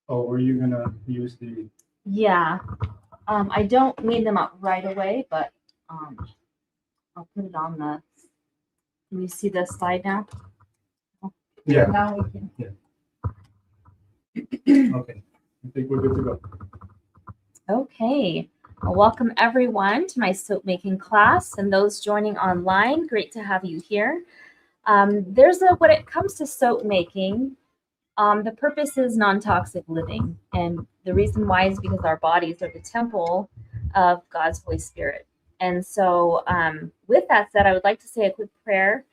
Oh, were you gonna use the? Yeah. I don't need them up right away, but I'll put it on the. Can you see the slide now? Yeah. Now we can. Okay. I think we're good to go. Okay. Well, welcome everyone to my soap making class, and those joining online. Great to have you here. When it comes to soap making, the purpose is non-toxic living, and the reason why is because our bodies are the temple of God's Holy Spirit. And so, with that said, I would like to say a quick prayer,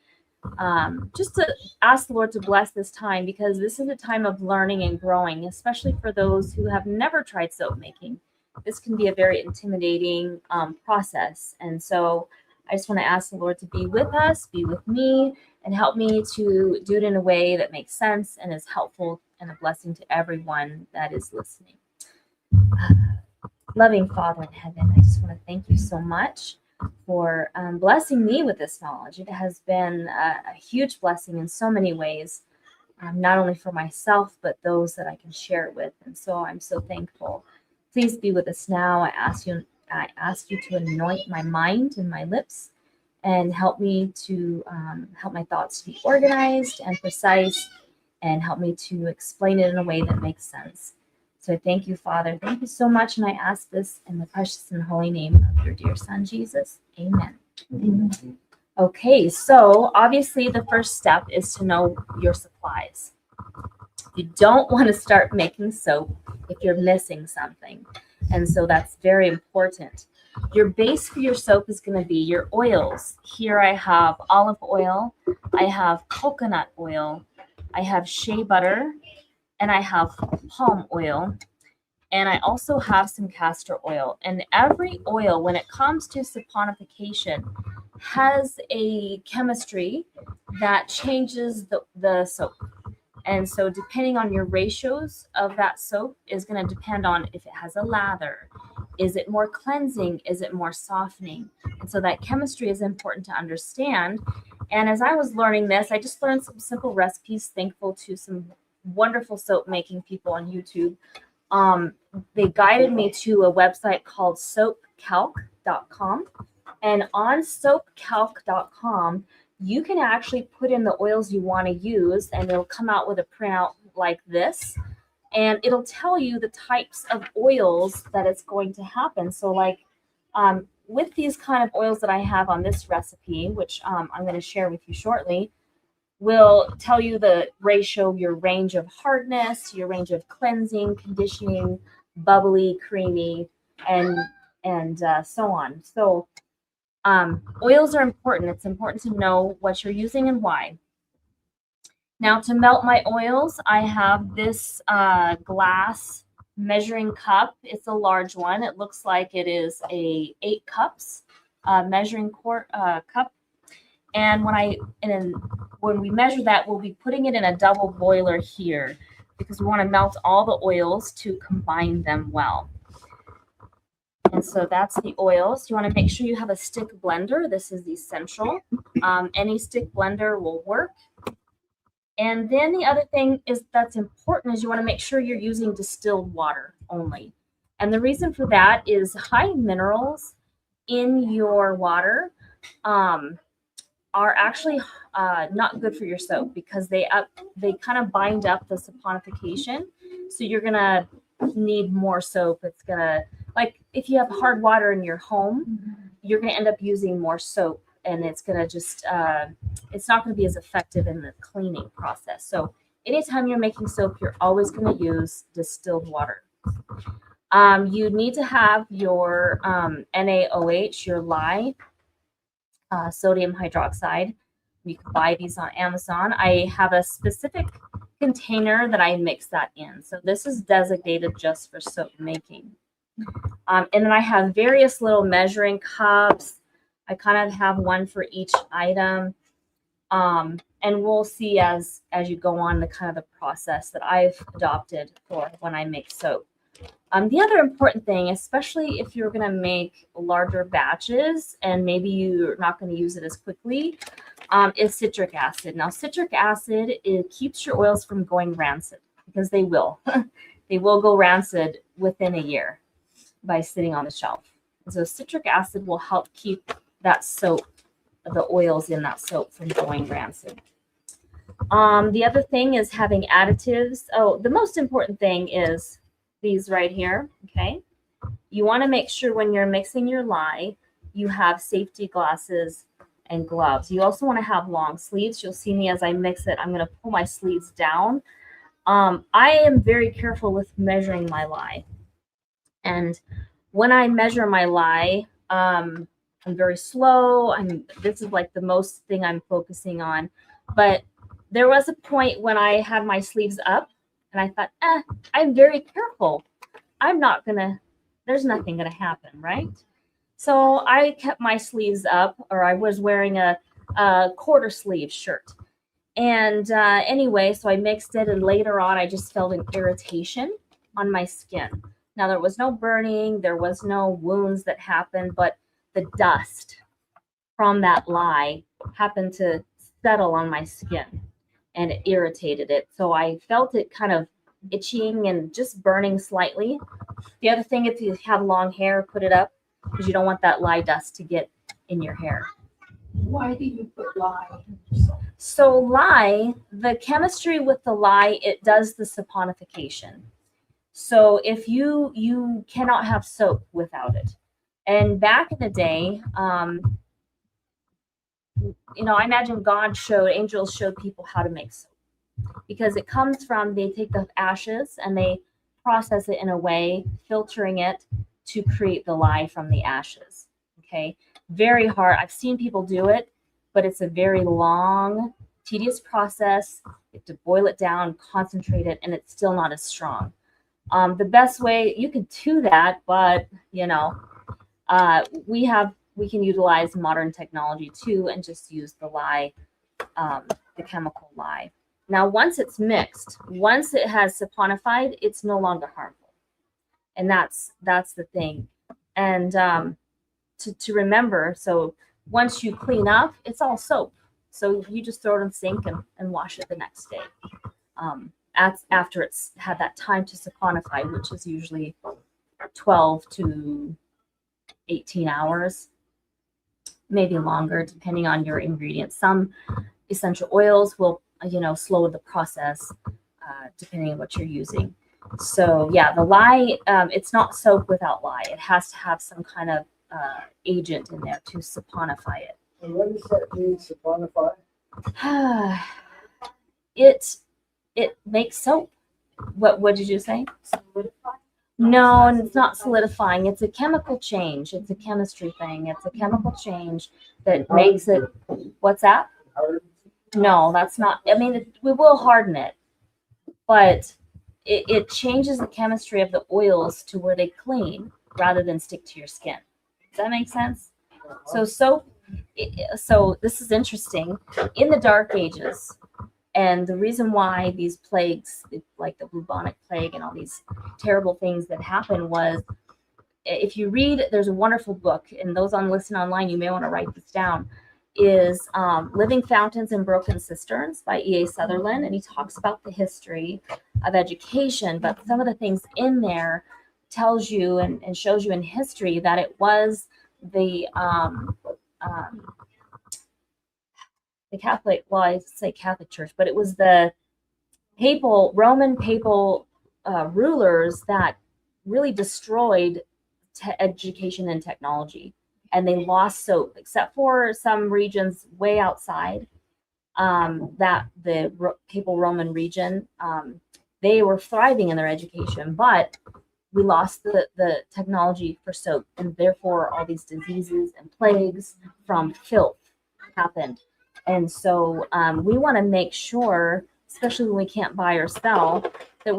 just to ask the Lord to bless this time, because this is a time of learning and growing, especially for those who have never tried soap making. This can be a very intimidating process, and so I just want to ask the Lord to be with us, be with me, and help me to do it in a way that makes sense and is helpful and a blessing to everyone that is listening. Loving Father in heaven, I just want to thank you so much for blessing me with this knowledge. It has been a huge blessing in so many ways, not only for myself, but those that I can share it with. And so I'm so thankful. Please be with us now. I ask you to anoint my mind and my lips, and help me to help my thoughts to be organized and precise, and help me to explain it in a way that makes sense. So I thank you, Father. Thank you so much, and I ask this in the precious and holy name of your dear Son, Jesus. Amen. Amen. Okay, so obviously the first step is to know your supplies. You don't want to start making soap if you're missing something, and so that's very important. Your base for your soap is going to be your oils. Here I have olive oil, I have coconut oil, I have shea butter, and I have palm oil, and I also have some castor oil. And every oil, when it comes to saponification, has a chemistry that changes the soap. And so depending on your ratios of that soap is going to depend on if it has a lather. Is it more cleansing? Is it more softening? And so that chemistry is important to understand. And as I was learning this, I just learned some simple recipes, thankful to some wonderful soap making people on YouTube. They guided me to a website called soapcalc.com. And on soapcalc.com, you can actually put in the oils you want to use, and it'll come out with a printout like this. And it'll tell you the types of oils that it's going to happen. So like with these kind of oils that I have on this recipe, which I'm going to share with you shortly, will tell you the ratio, your range of hardness, your range of cleansing, conditioning, bubbly, creamy, and so on. So oils are important. It's important to know what you're using and why. Now, to melt my oils, I have this glass measuring cup. It's a large one. It looks like it is a 8 cups measuring cup. And when we measure that, we'll be putting it in a double boiler here, because we want to melt all the oils to combine them well. And so that's the oils. You want to make sure you have a stick blender. This is essential. Any stick blender will work. And then the other thing that's important is you want to make sure you're using distilled water only. And the reason for that is high minerals in your water are actually not good for your soap, because they kind of bind up the saponification. So you're gonna need more soap. It's gonna, like if you have hard water in your home, you're gonna end up using more soap, and it's gonna just it's not gonna be as effective in the cleaning process. So anytime you're making soap, you're always gonna use distilled water. You need to have your NaOH, your lye, sodium hydroxide. You can buy these on Amazon. I have a specific container that I mix that in. So this is designated just for soap making. And then I have various little measuring cups. I kind of have one for each item. And we'll see as you go on the kind of the process that I've adopted for when I make soap. The other important thing, especially if you're going to make larger batches and maybe you're not going to use it as quickly, is citric acid. Now, citric acid, it keeps your oils from going rancid, because they will. they will go rancid within a year by sitting on the shelf. And so citric acid will help keep that soap, the oils in that soap, from going rancid. The other thing is having additives. Oh, the most important thing is these right here, okay? You want to make sure when you're mixing your lye, you have safety glasses and gloves. You also want to have long sleeves. You'll see me as I mix it. I'm going to pull my sleeves down. I am very careful with measuring my lye. And when I measure my lye, I'm very slow. This is like the most thing I'm focusing on. But there was a point when I had my sleeves up and I thought, I'm very careful. There's nothing gonna happen, right? So I kept my sleeves up, or I was wearing a quarter sleeve shirt. And anyway, so I mixed it, and later on I just felt an irritation on my skin. Now there was no burning, there was no wounds that happened, but the dust from that lye happened to settle on my skin and it irritated it. So I felt it kind of itching and just burning slightly. The other thing, if you have long hair, put it up because you don't want that lye dust to get in your hair. Why do you put lye in your soap? So lye, the chemistry with the lye, it does the saponification. So if you cannot have soap without it. And back in the day, I imagine angels showed people how to make soap, because it comes from, they take the ashes and they process it in a way, filtering it to create the lye from the ashes. Okay, very hard. I've seen people do it, but it's a very long, tedious process. You have to boil it down, concentrate it, and it's still not as strong. The best way, you could do that, but we can utilize modern technology too and just use the lye, the chemical lye. Now, once it's mixed, once it has saponified, it's no longer harmful. And that's the thing. And to remember, so once you clean up, it's all soap. So you just throw it in the sink and wash it the next day. After it's had that time to saponify, which is usually 12 to 18 hours, maybe longer, depending on your ingredients. Some essential oils will, slow the process, depending on what you're using. So yeah, the lye, it's not soap without lye. It has to have some kind of agent in there to saponify it. And what does that mean, saponify? It makes soap. What did you say? No, and it's not solidifying. It's a chemical change. It's a chemistry thing. It's a chemical change that makes it. What's that? No, that's not. I mean, we will harden it, but it changes the chemistry of the oils to where they clean rather than stick to your skin. Does that make sense? So soap. So this is interesting. In the Dark Ages, and the reason why these plagues, like the bubonic plague and all these terrible things that happened, was, if you read, there's a wonderful book, and those on listen online, you may want to write this down, is Living Fountains and Broken Cisterns by E.A. Sutherland. And he talks about the history of education, but some of the things in there tells you and shows you in history that it was the Catholic, well, I say Catholic Church, but it was the Roman papal rulers that really destroyed education and technology. And they lost soap, except for some regions way outside that the papal Roman region. They were thriving in their education, but we lost the technology for soap, and therefore all these diseases and plagues from filth happened. And so we want to make sure, especially when we can't buy or sell, that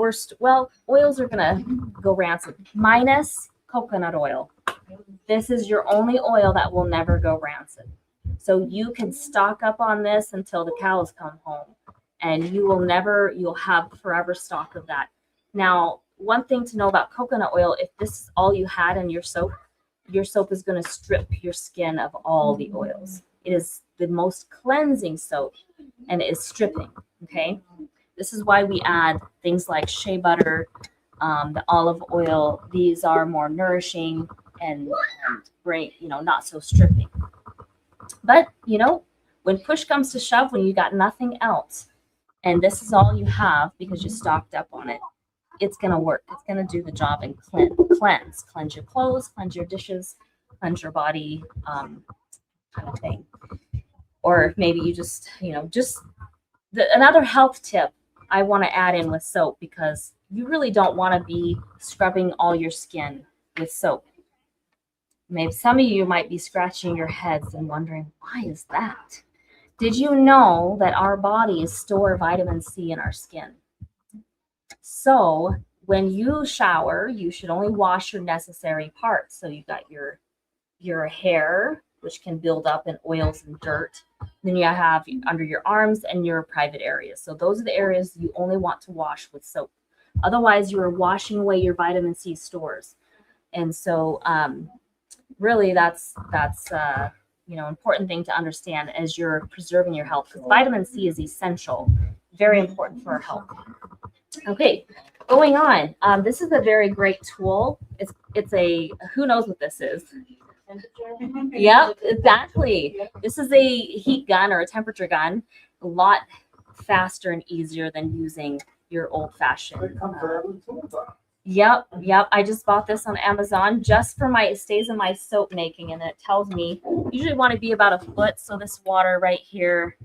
oils are going to go rancid, minus coconut oil. This is your only oil that will never go rancid. So you can stock up on this until the cows come home, and you'll have forever stock of that. Now, one thing to know about coconut oil, if this is all you had in your soap is going to strip your skin of all the oils. It is the most cleansing soap, and it is stripping. Okay, this is why we add things like shea butter, the olive oil. These are more nourishing and great, not so stripping. But, when push comes to shove, when you got nothing else, and this is all you have because you stocked up on it, it's going to work. It's going to do the job and cleanse your clothes, cleanse your dishes, cleanse your body, kind of thing. Or maybe you just, another health tip I want to add in with soap, because you really don't want to be scrubbing all your skin with soap. Maybe some of you might be scratching your heads and wondering, why is that? Did you know that our bodies store vitamin C in our skin? So when you shower, you should only wash your necessary parts. So you got your hair, which can build up in oils and dirt. Then you have under your arms and your private areas. So those are the areas you only want to wash with soap. Otherwise, you are washing away your vitamin C stores. And so really that's important thing to understand as you're preserving your health, because vitamin C is essential, very important for our health. Okay, going on. This is a very great tool. It's a, who knows what this is? Yep, exactly. This is a heat gun or a temperature gun, a lot faster and easier than using your old-fashioned. Yep. I just bought this on Amazon just for it stays in my soap making, and it tells me usually want to be about a foot. So this water right here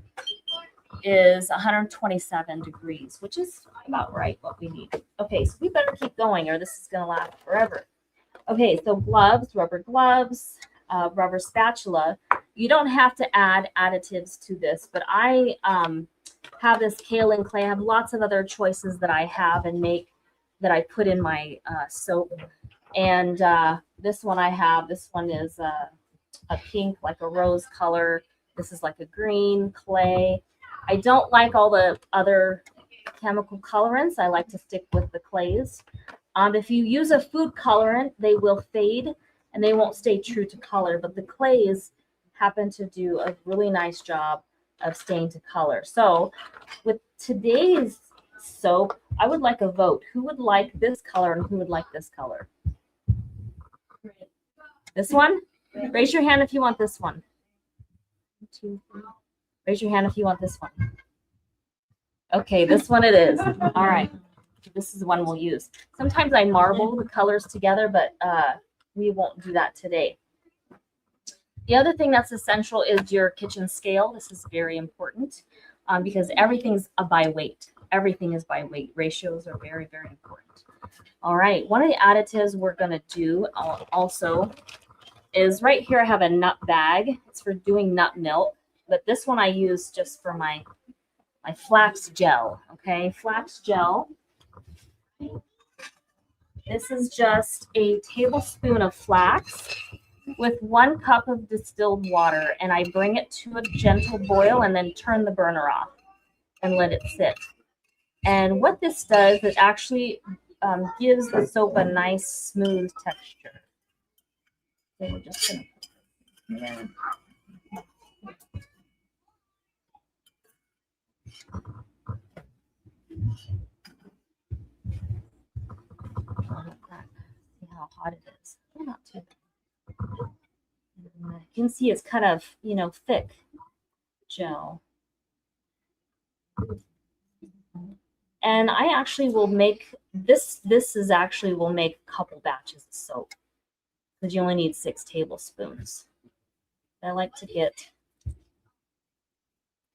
is 127 degrees, which is about right what we need. Okay, so we better keep going or this is going to last forever. Okay, so gloves, rubber spatula. You don't have to add additives to this, but I have this kaolin clay. I have lots of other choices that I have and make that I put in my soap. And this one I have, this one is a pink, like a rose color. This is like a green clay. I don't like all the other chemical colorants. I like to stick with the clays. If you use a food colorant, they will fade and they won't stay true to color, but the clays happen to do a really nice job of staying to color. So with today's soap, I would like a vote. Who would like this color and who would like this color? This one? Raise your hand if you want this one. 1, 2, 3. Raise your hand if you want this one. Okay, this one it is. All right. This is the one we'll use. Sometimes I marble the colors together, but we won't do that today. The other thing that's essential is your kitchen scale. This is very important because everything's by weight. Everything is by weight. Ratios are very, very important. All right. One of the additives we're going to do also is right here. I have a nut bag. It's for doing nut milk, but this one I use just for my flax gel. Okay, flax gel. This is just a tablespoon of flax with 1 cup of distilled water, and I bring it to a gentle boil and then turn the burner off and let it sit. And what this does, it actually gives the soap a nice smooth texture. So we're just going to put this in. See how hot it is. Oh, not too bad. You can see it's kind of, thick gel. And I actually will make this. This is actually will make a couple batches of soap because you only need 6 tablespoons. I like to get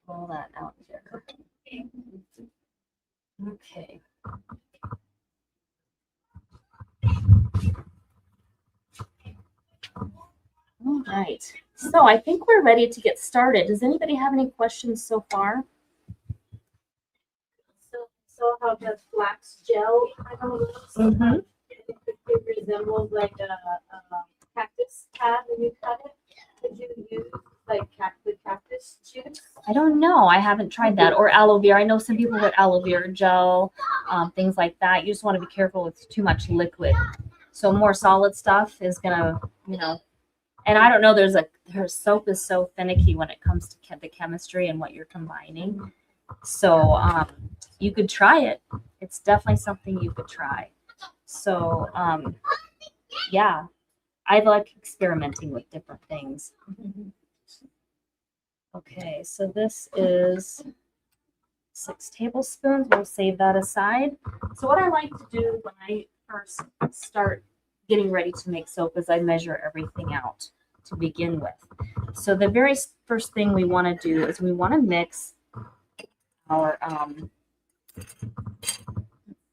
all that out there. Okay. All right. So I think we're ready to get started. Does anybody have any questions so far? So how does flax gel kind of looks? Mm-hmm. It resembles like a cactus pad when you cut it. Could you use like the cactus juice? I don't know. I haven't tried that. Or aloe vera. I know some people with aloe vera gel, things like that. You just want to be careful with too much liquid. So more solid stuff is gonna, and I don't know. Her soap is so finicky when it comes to the chemistry and what you're combining. So you could try it. It's definitely something you could try. So yeah, I like experimenting with different things. Okay, so this is 6 tablespoons. We'll save that aside. So what I like to do when I first start getting ready to make soap is I measure everything out to begin with. So the very first thing we want to do is we want to mix our let's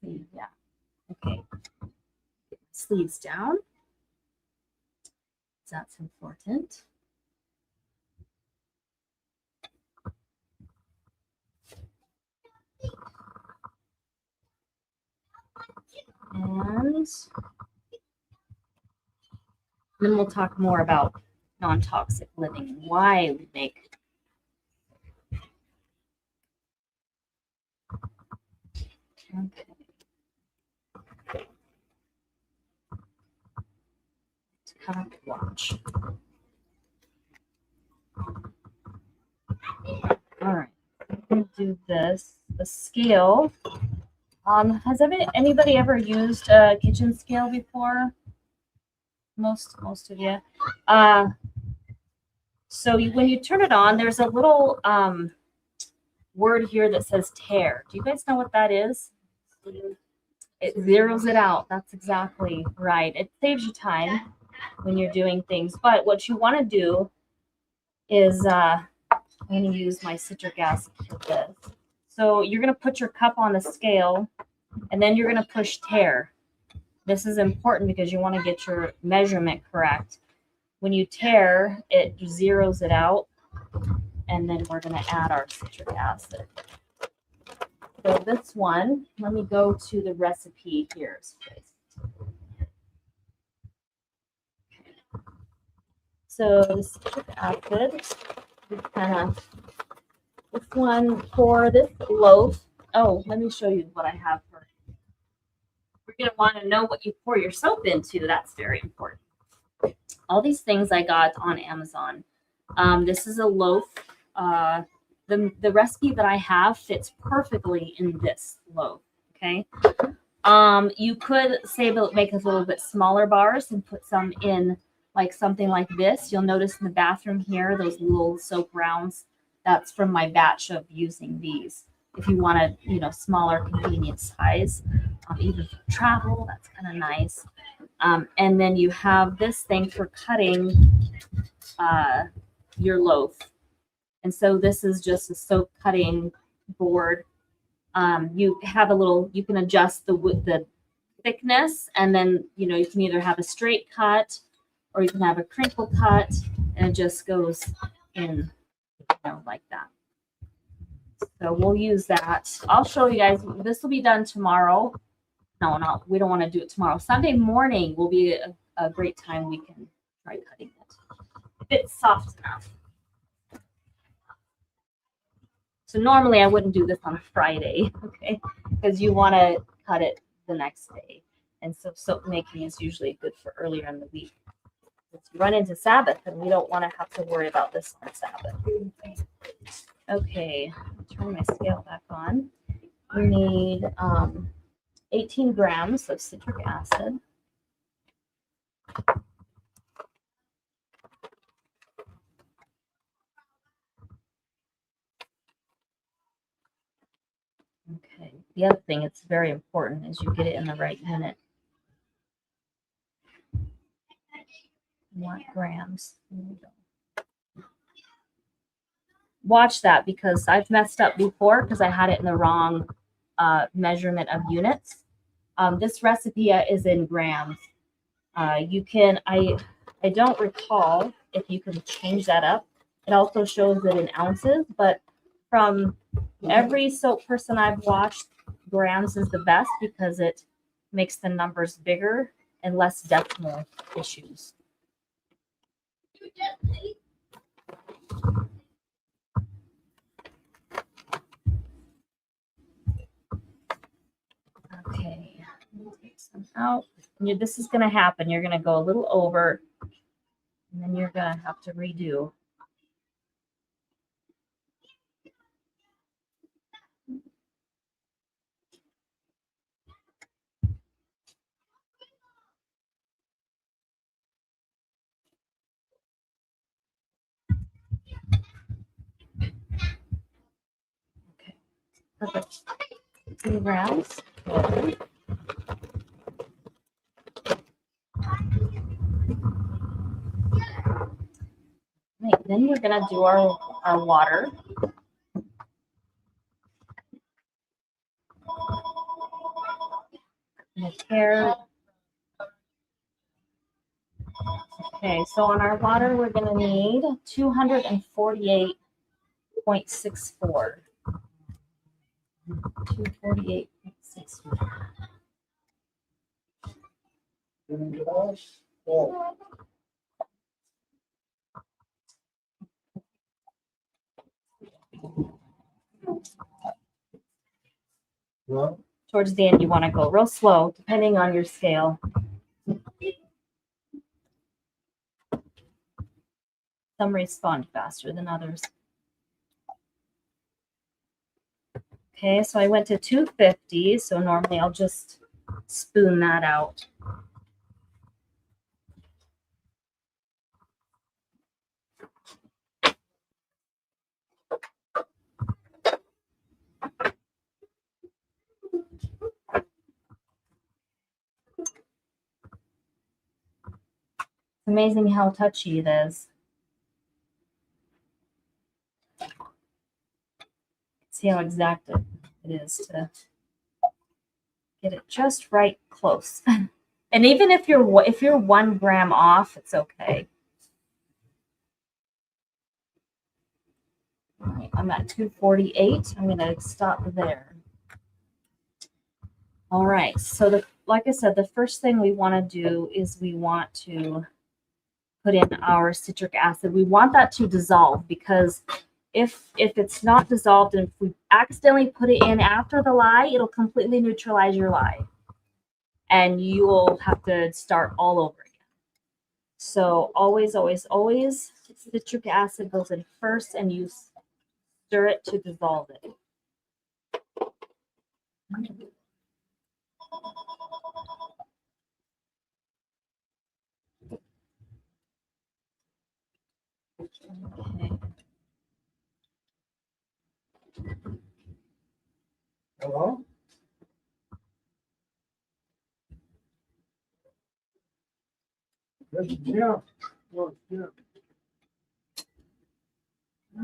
see, yeah, okay, sleeves down. That's important. And then we'll talk more about non-toxic living and why we make. Okay. To kind of watch. All right. I'm gonna do this. The scale. Has anybody ever used a kitchen scale before? Most of you. So when you turn it on, there's a little word here that says tare. Do you guys know what that is? It zeroes it out. That's exactly right. It saves you time when you're doing things. But what you want to do is, I'm going to use my citric acid for this. So you're going to put your cup on the scale, and then you're going to push tare. This is important because you want to get your measurement correct. When you tare, it zeroes it out, and then we're going to add our citric acid. So this one, let me go to the recipe here. So the citric acid is kind of, this one for this loaf. Oh, let me show you what I have for. You're going to want to know what you pour your soap into. That's very important. All these things I got on Amazon. This is a loaf. The recipe that I have fits perfectly in this loaf. Okay. You could make a little bit smaller bars and put some in like something like this. You'll notice in the bathroom here, those little soap rounds. That's from my batch of using these. If you want a smaller convenient size, even for travel, that's kind of nice. And then you have this thing for cutting your loaf. And so this is just a soap cutting board. You have you can adjust the thickness, and then you can either have a straight cut or you can have a crinkle cut, and it just goes in like that. So we'll use that. I'll show you guys. This will be done tomorrow. No, we don't want to do it tomorrow. Sunday morning will be a great time we can try cutting it if it's soft enough. So normally I wouldn't do this on a Friday, okay? Because you want to cut it the next day. And so soap making is usually good for earlier in the week. Let's run into Sabbath, and we don't want to have to worry about this on Sabbath. Okay, turn my scale back on. We need 18 grams of citric acid. Okay, the other thing it's very important is you get it in the right unit. What grams? Watch that, because I've messed up before because I had it in the wrong measurement of units. This recipe is in grams. You can, I don't recall if you can change that up. It also shows it in ounces, but from every soap person I've watched, grams is the best because it makes the numbers bigger and less decimal issues. Okay, take some out. This is going to happen. You're going to go a little over, and then you're going to have to redo. Perfect. 2 grams. Right, then we're gonna do our water. And hair. Okay, so on our water, we're gonna need 248.64. 248.64. Oh, well, Towards the end, you want to go real slow, depending on your scale. Some respond faster than others. Okay, so I went to 250, so normally I'll just spoon that out. It's amazing how touchy it is. See how exact it is to get it just right close. And even if you're 1 gram off, it's okay. All right, I'm at 248. I'm gonna stop there. All right, so like I said, the first thing we want to do is we want to put in our citric acid. We want that to dissolve, because if it's not dissolved and if we accidentally put it in after the lye, it'll completely neutralize your lye. And you will have to start all over again. So always, always, always, citric acid goes in first and you stir it to dissolve it. Okay. hello? This is Jim. Oh, Jim.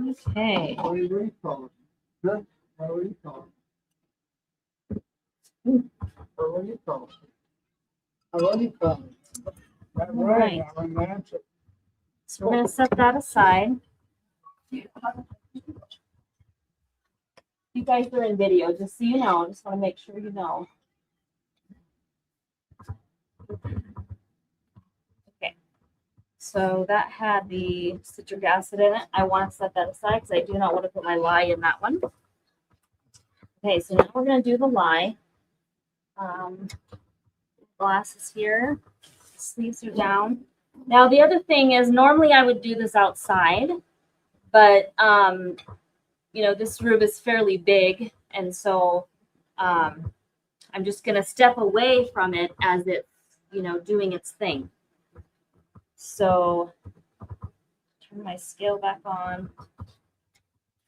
Okay. How are you calling? Good. How are you calling? How are you calling? How are you calling? That's Right. right. I'm an answer. So we're going to set that aside. You guys are in video, just so you know. I just want to make sure you know. Okay. So that had the citric acid in it. I want to set that aside because I do not want to put my lye in that one. Okay, so now we're going to do the lye. Glasses here. Sleeves are down. Now the other thing is, normally I would do this outside, but you know, this room is fairly big, and so I'm just gonna step away from it as it's, you know, doing its thing. So turn my scale back on.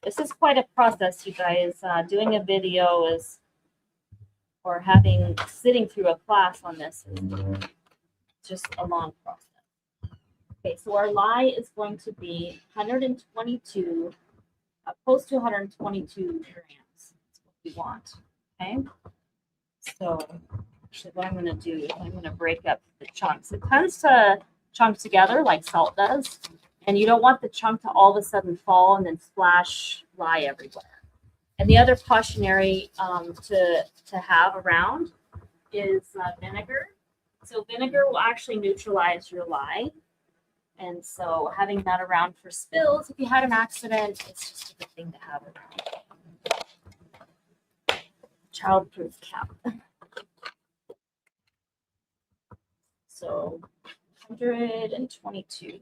This is quite a process, you guys. Doing a video is, or sitting through a class on this is just a long process. Okay, so our lye is going to be 122, close to 122 grams. That's what we want. Okay. So actually what I'm going to do is I'm going to break up the chunks. It tends to chunk together like salt does. And you don't want the chunk to all of a sudden fall and then splash lye everywhere. And the other cautionary to have around is vinegar. So vinegar will actually neutralize your lye. And so having that around for spills, if you had an accident, it's just a good thing to have around. Childproof cap. So 122.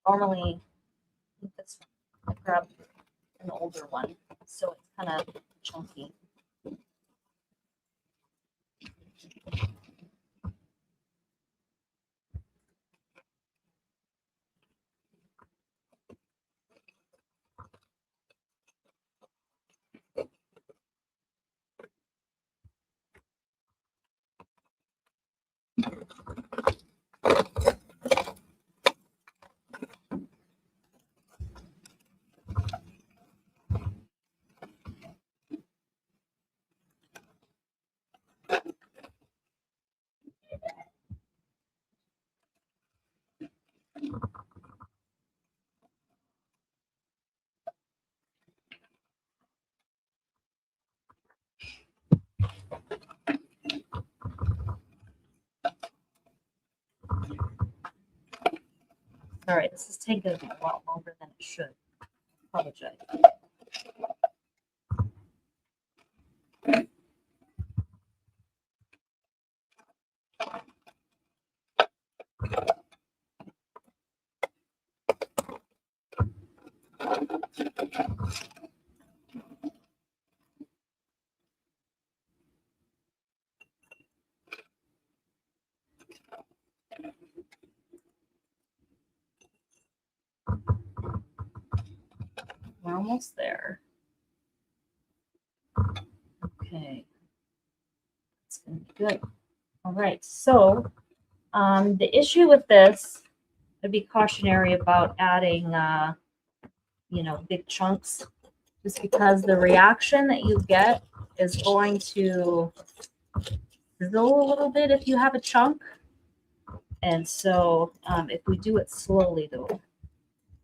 normally I grab an older one, so it's kind of chunky. All right, this is taking a lot longer than it should. Apologize. We're almost there. Okay. That's gonna be good. All right, so the issue with this, I'd be cautionary about adding, big chunks, just because the reaction that you get is going to sizzle a little bit if you have a chunk. And so if we do it slowly, though,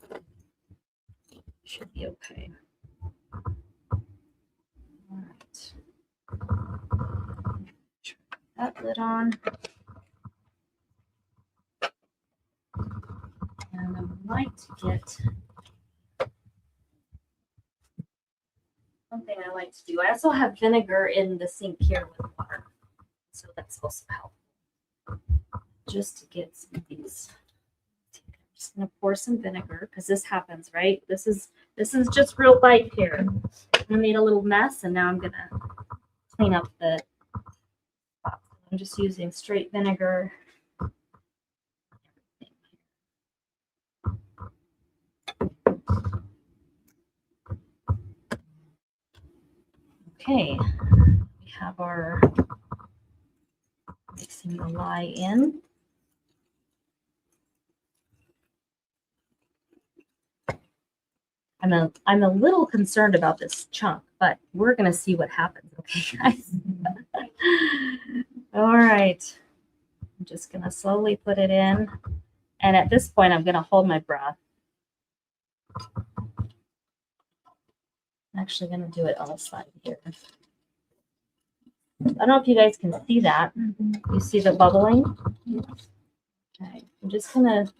it should be okay. All right. Turn that lid on. And I would like to get something I like to do. I also have vinegar in the sink here with water, so that's also helpful. Just to get some of these. I'm just gonna pour some vinegar because this happens, right? This is just real life here. I made a little mess, and now I'm gonna clean up the spots. I'm just using straight vinegar. Okay, we have our mixing the lye in. I'm a little concerned about this chunk, but we're gonna see what happens, okay, guys? All right, I'm just gonna slowly put it in, and at this point, I'm gonna hold my breath. I'm actually gonna do it on the side here. I don't know if you guys can see that. You see the bubbling? Okay, I'm just gonna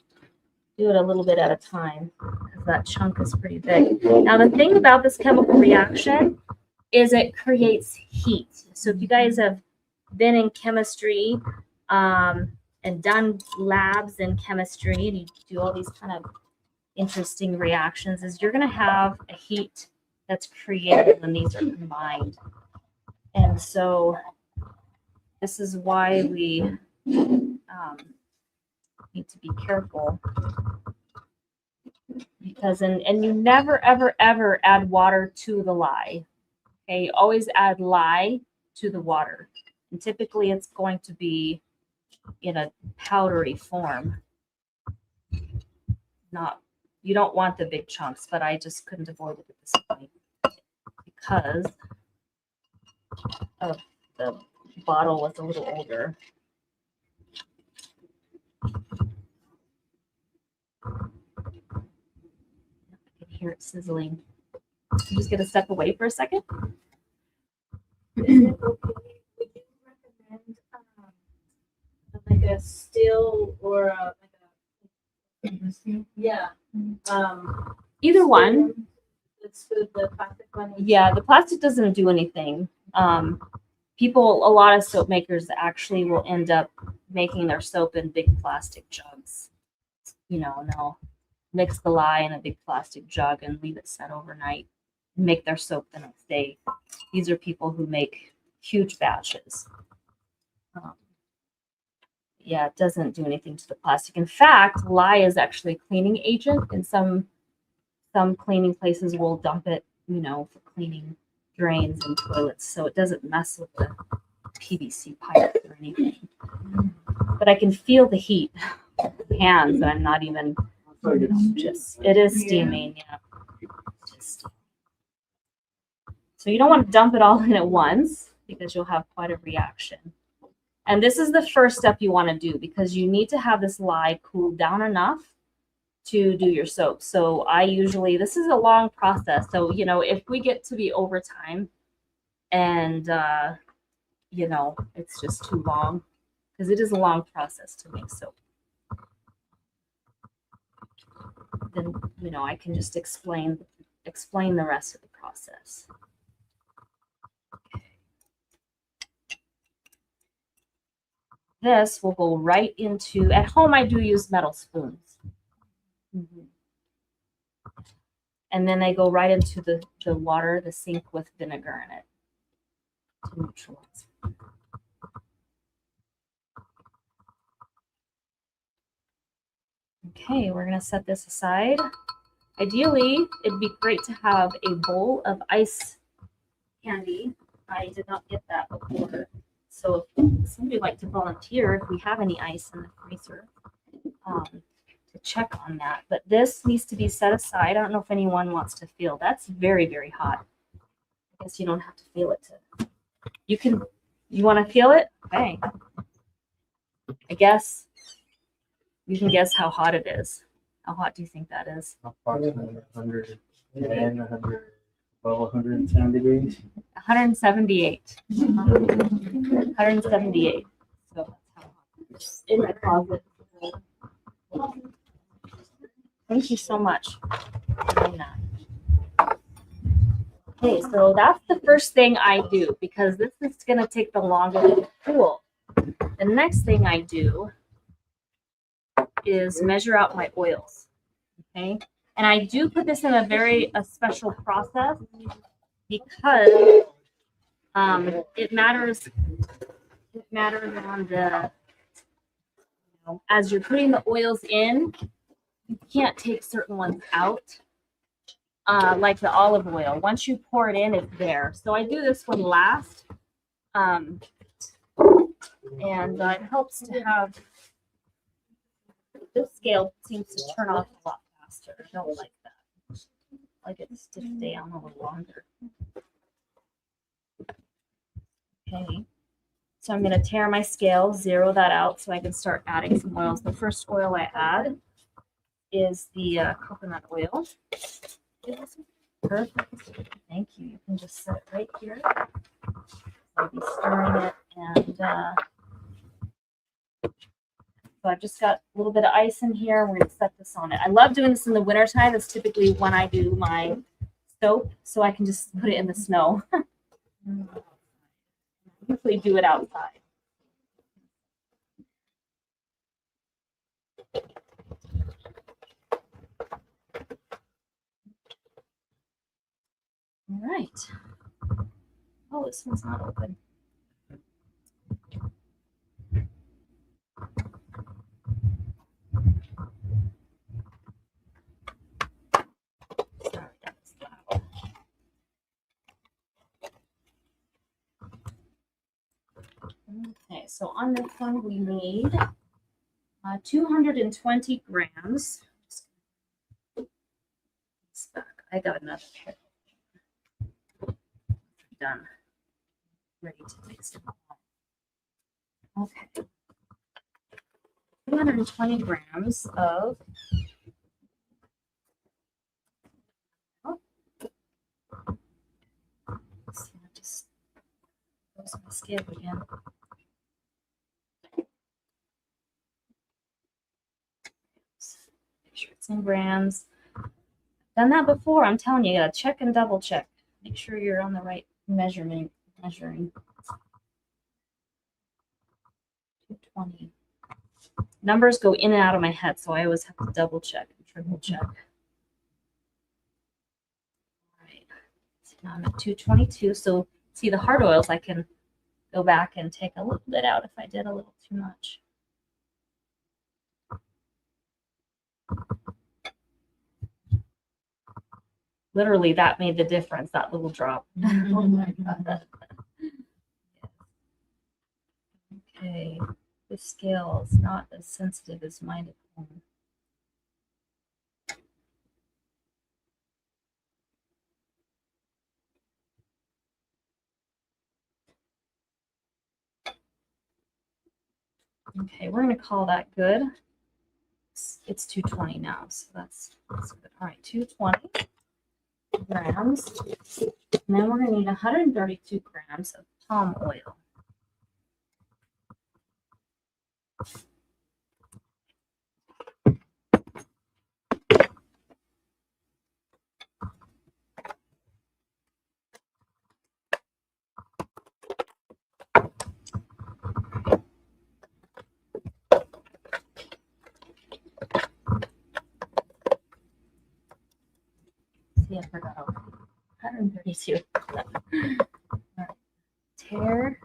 do it a little bit at a time because that chunk is pretty big. Now, the thing about this chemical reaction is it creates heat. So if you guys have been in chemistry and done labs in chemistry and you do all these kind of interesting reactions, is you're going to have a heat that's created when these are combined. And so this is why we need to be careful, because and you never ever add water to the lye. Okay, you always add lye to the water, and typically it's going to be in a powdery form. You don't want the big chunks, but I just couldn't avoid it at this point because of the bottle was a little older. I can hear it sizzling. I'm just gonna step away for a second. Is it okay? Would you recommend like a steel or yeah, Either one. Let's do the plastic one. Yeah, the plastic doesn't do anything. A lot of soap makers actually will end up making their soap in big plastic jugs. And they'll mix the lye in a big plastic jug and leave it set overnight, make their soap the next day. These are people who make huge batches. Yeah, it doesn't do anything to the plastic. In fact, lye is actually a cleaning agent, and some cleaning places will dump it, you know, for cleaning drains and toilets, so it doesn't mess with the PVC pipe or anything. But I can feel the heat with the hands, and I'm not even it is steaming, yeah. So you don't want to dump it all in at once because you'll have quite a reaction. And this is the first step you want to do because you need to have this lye cool down enough to do your soap. So this is a long process. So, you know, if we get to be over time and, you know, it's just too long because it is a long process to make soap. Then, you know, I can just explain the rest of the process. This will go right into, at home I do use metal spoons. And then they go right into the water, the sink with vinegar in it to neutralize. Okay, we're gonna set this aside. Ideally, it'd be great to have a bowl of ice candy. I did not get that before. So if somebody would like to volunteer, if we have any ice in the freezer, to check on that. But this needs to be set aside. I don't know if anyone wants to feel. That's very, very hot. I guess you don't have to feel it. You want to feel it? Okay. I guess you can guess how hot it is. How hot do you think that is? Approximately 110 degrees. 178. 178. So that's how hot it is in the closet. Thank you so much for doing that. Okay, so that's the first thing I do because this is going to take the longest to cool. The next thing I do is measure out my oils. Okay, and I do put this in a special process because it matters. It matters on the, you know, as you're putting the oils in, you can't take certain ones out. Like the olive oil, once you pour it in, it's there. So I do this one last, and it helps to have. This scale seems to turn off a lot faster. I don't like that. I like it to stay on a little longer. Okay, so I'm going to tear my scale, zero that out so I can start adding some oils. The first oil I add is the coconut oil. Perfect. Thank you. You can just set it right here. I'll be stirring it, and so I've just got a little bit of ice in here. We're going to set this on it. I love doing this in the wintertime. That's typically when I do my soap, so I can just put it in the snow. Usually do it outside. All right. Oh, this one's not open. Sorry, that was loud. Okay, so on this one we need 220 grams. I got another pair. Done. Ready to mix them all. Okay. 220 grams of just close my scale again. Make sure it's in grams. Done that before. I'm telling you, you gotta check and double check. Make sure you're on the right measuring. 220. Numbers go in and out of my head, so I always have to double check and triple check. All right. So now I'm at 222. So see the hard oils, I can go back and take a little bit out if I did a little too much. Literally, that made the difference, that little drop. Oh my God. Okay, this scale is not as sensitive as mine at home. Okay, we're going to call that good. It's 220 now, so that's good. All right, 220 grams. And then we're going to need 132 grams of palm oil. See, I forgot already. 132. All right. Tear.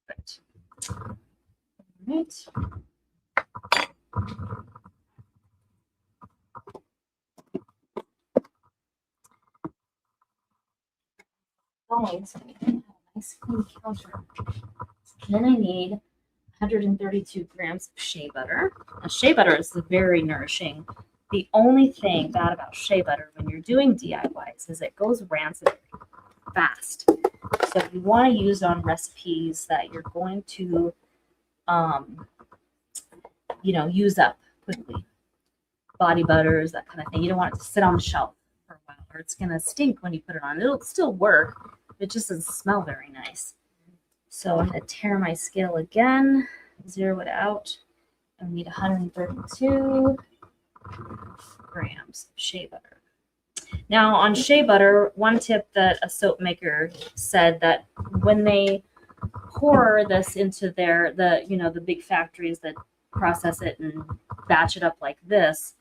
Perfect. All right. Going so we can have a nice clean counter. Then I need 132 grams of shea butter. Now, shea butter is very nourishing. The only thing bad about shea butter when you're doing DIYs is it goes rancid fast. So you want to use it on recipes that you're going to, use up quickly. Body butters, that kind of thing. You don't want it to sit on the shelf for a while, or it's going to stink when you put it on. It'll still work, but it just doesn't smell very nice. So I'm going to tear my scale again, zero it out. I need 132 grams of shea butter. Now on shea butter, one tip that a soap maker said that when they pour this into the big factories that process it and batch it up like this,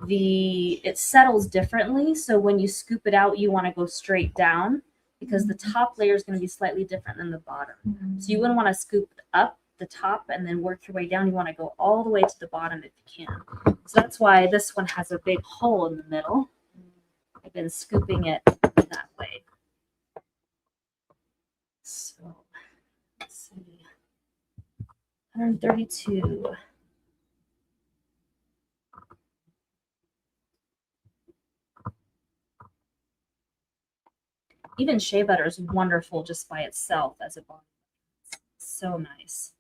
it settles differently. So when you scoop it out, you want to go straight down because the top layer is going to be slightly different than the bottom. So you wouldn't want to scoop up the top and then work your way down. You want to go all the way to the bottom if you can. So that's why this one has a big hole in the middle. I've been scooping it that way. So let's see. 132. Even shea butter is wonderful just by itself as a body. It's so nice.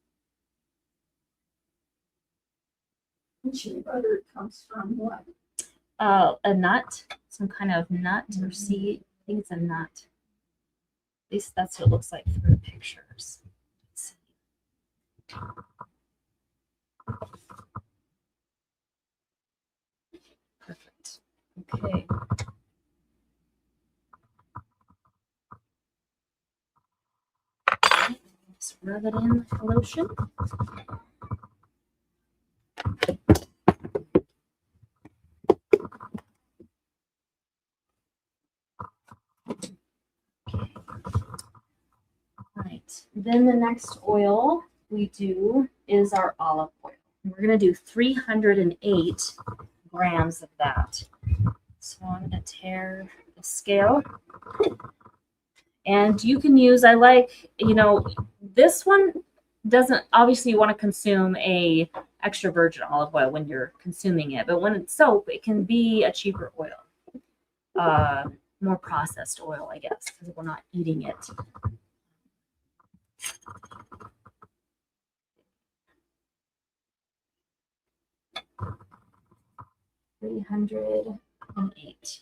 Shea butter comes from what? A nut, some kind of nut or seed. I think it's a nut. At least that's what it looks like from the pictures. Let's see. Perfect. Okay. Just rub it in with the lotion. Right. Then the next oil we do is our olive oil. We're going to do 308 grams of that. So I'm going to tear the scale. And you can use, this one doesn't, obviously you want to consume a extra virgin olive oil when you're consuming it. But when it's soap, it can be a cheaper oil. More processed oil, I guess, because we're not eating it. 308.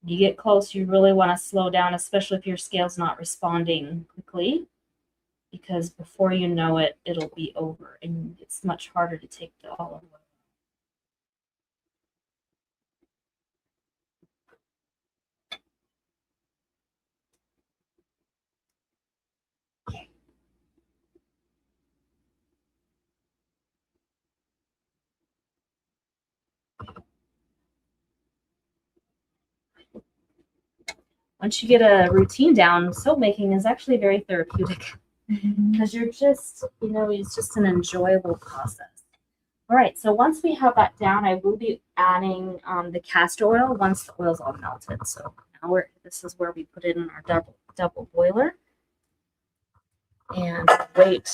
You get close, you really want to slow down, especially if your scale's not responding quickly, because before you know it, it'll be over and it's much harder to take the olive oil. Once you get a routine down, soap making is actually very therapeutic because you're just, it's just an enjoyable process. All right, so once we have that down, I will be adding the castor oil once the oil's all melted. So now this is where we put it in our double boiler and wait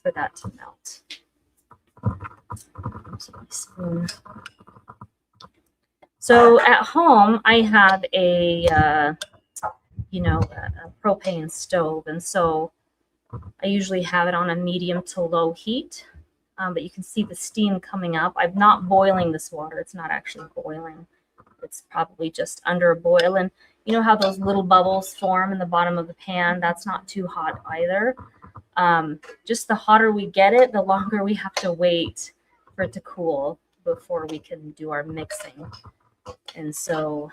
for that to melt. Here's my spoon. So at home, I have a propane stove, and so I usually have it on a medium to low heat. But you can see the steam coming up. I'm not boiling this water. It's not actually boiling. It's probably just under a boil. And you know how those little bubbles form in the bottom of the pan? That's not too hot either. Just the hotter we get it, the longer we have to wait for it to cool before we can do our mixing. And so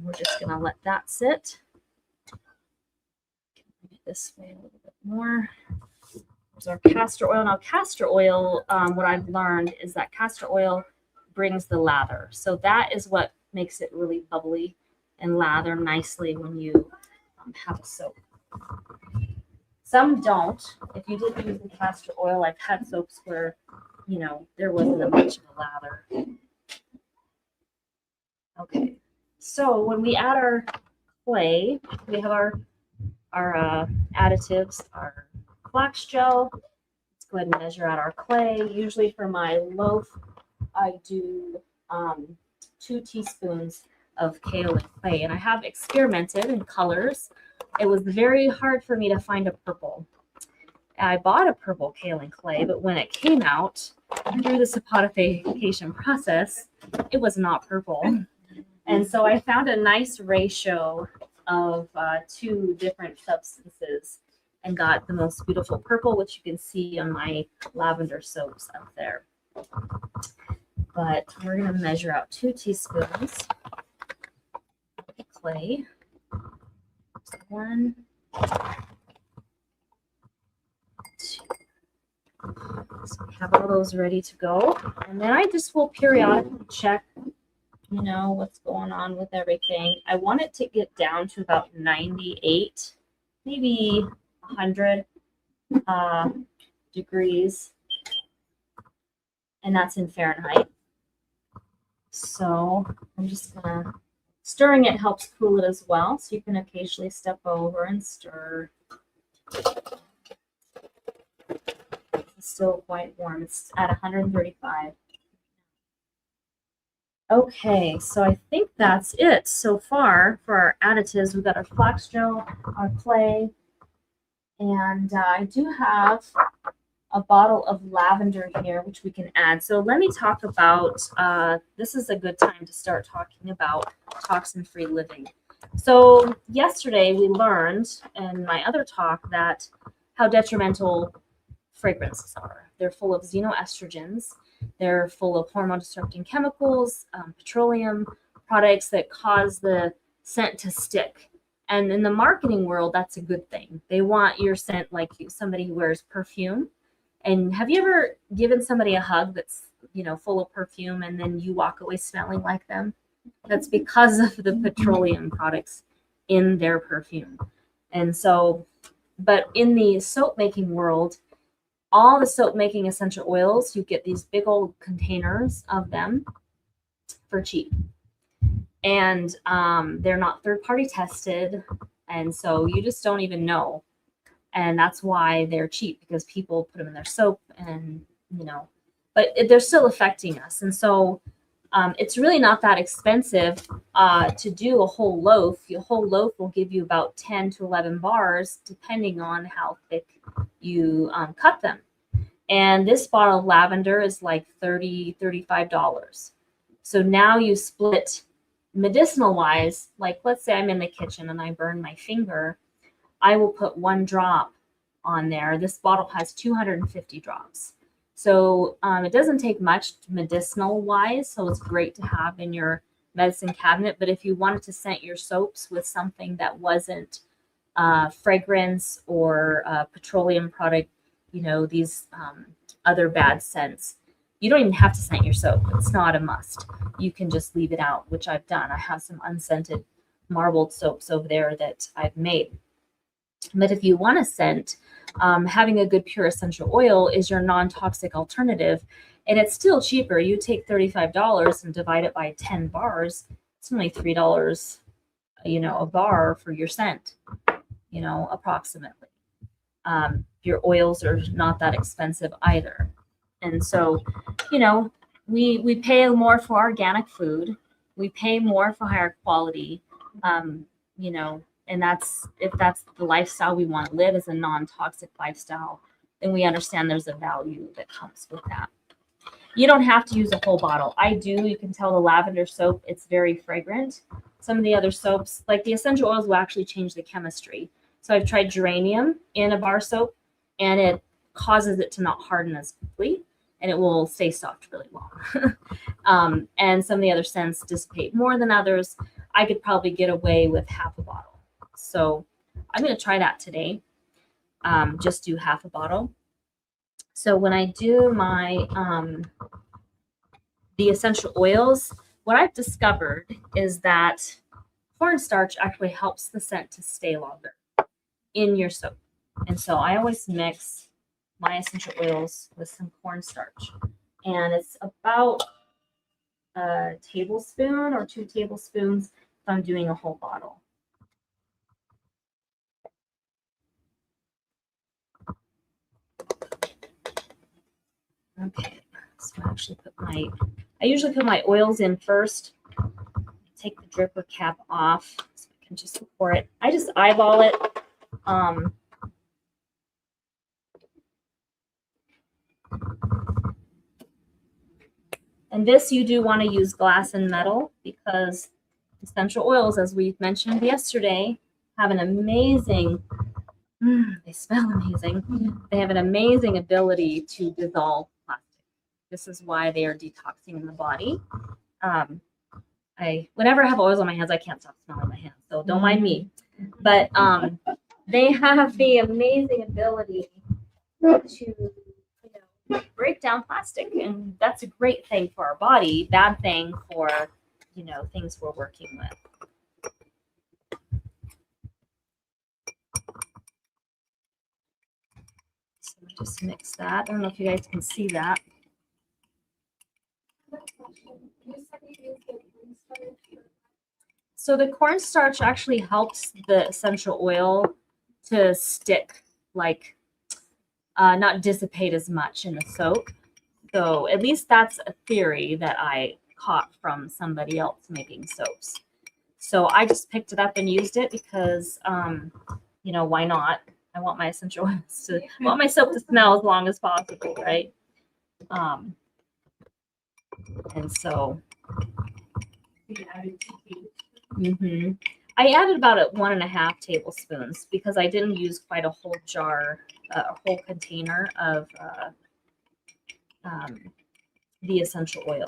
we're just going to let that sit. This way a little bit more. There's our castor oil. Now, castor oil, what I've learned is that castor oil brings the lather. So that is what makes it really bubbly and lather nicely when you have a soap. Some don't. If you didn't use the castor oil, I've had soaps where, there wasn't much of a lather. Okay. So when we add our clay, we have our additives, our flax gel. Let's go ahead and measure out our clay. Usually for my loaf, I do 2 teaspoons of kaolin clay, and I have experimented in colors. It was very hard for me to find a purple. I bought a purple kaolin clay, but when it came out through the saponification process, it was not purple. And so I found a nice ratio of 2 different substances and got the most beautiful purple, which you can see on my lavender soaps out there. But we're going to measure out 2 teaspoons of clay. 1, 2. So we have all those ready to go. And then I just will periodically check, what's going on with everything. I want it to get down to about 98, maybe 100 degrees, and that's in Fahrenheit. So I'm just gonna, stirring it helps cool it as well, so you can occasionally step over and stir. It's still quite warm. It's at 135. Okay, so I think that's it so far for our additives. We've got our flax gel, our clay, and I do have a bottle of lavender here, which we can add. So let me talk about, this is a good time to start talking about toxin-free living. So yesterday we learned in my other talk that how detrimental fragrances are. They're full of xenoestrogens. They're full of hormone-disrupting chemicals, petroleum products that cause the scent to stick. And in the marketing world, that's a good thing. They want your scent like somebody who wears perfume. And have you ever given somebody a hug that's, full of perfume and then you walk away smelling like them? That's because of the petroleum products in their perfume. And so, but in the soap making world, all the soap making essential oils, you get these big old containers of them for cheap. And they're not third-party tested. And so you just don't even know. And that's why they're cheap, because people put them in their soap and, but they're still affecting us. And so it's really not that expensive to do a whole loaf. A whole loaf will give you about 10 to 11 bars, depending on how thick you cut them. And this bottle of lavender is like $30, $35. So now you split medicinal wise, like let's say I'm in the kitchen and I burn my finger, I will put 1 drop on there. This bottle has 250 drops. So it doesn't take much medicinal wise. So it's great to have in your medicine cabinet. But if you wanted to scent your soaps with something that wasn't fragrance or petroleum product, you know, these other bad scents, you don't even have to scent your soap. It's not a must. You can just leave it out, which I've done. I have some unscented marbled soaps over there that I've made. But if you want to scent, having a good pure essential oil is your non-toxic alternative. And it's still cheaper. You take $35 and divide it by 10 bars. It's only $3, you know, a bar for your scent, you know, approximately. Your oils are not that expensive either. And so, you know, we pay more for organic food. We pay more for higher quality, you know, and if that's the lifestyle we want to live as a non-toxic lifestyle, then we understand there's a value that comes with that. You don't have to use a whole bottle. I do. You can tell the lavender soap, it's very fragrant. Some of the other soaps, like the essential oils, will actually change the chemistry. So I've tried geranium in a bar soap, and it causes it to not harden as quickly, and it will stay soft really long. And some of the other scents dissipate more than others. I could probably get away with half a bottle. So I'm going to try that today. Just do half a bottle. So when I do my the essential oils, what I've discovered is that cornstarch actually helps the scent to stay longer in your soap. And so I always mix my essential oils with some cornstarch. And it's about a tablespoon or 2 tablespoons if I'm doing a whole bottle. Okay, so I usually put my oils in first. Take the dripper cap off so I can just pour it. I just eyeball it. And this you do want to use glass and metal because essential oils, as we mentioned yesterday, have an amazing, they smell amazing. They have an amazing ability to dissolve plastic. This is why they are detoxing in the body. Whenever I have oils on my hands, I can't stop smelling my hands, so don't mind me. But they have the amazing ability to break down plastic, and that's a great thing for our body, bad thing for, you know, things we're working with. So just mix that. I don't know if you guys can see that. So the cornstarch actually helps the essential oil to stick, like not dissipate as much in the soap. So at least that's a theory that I caught from somebody else making soaps. So I just picked it up and used it because, you know, why not? I want my essential oils I want my soap to smell as long as possible, right? And so, I added about 1.5 tablespoons because I didn't use quite a whole jar, a whole container of the essential oil.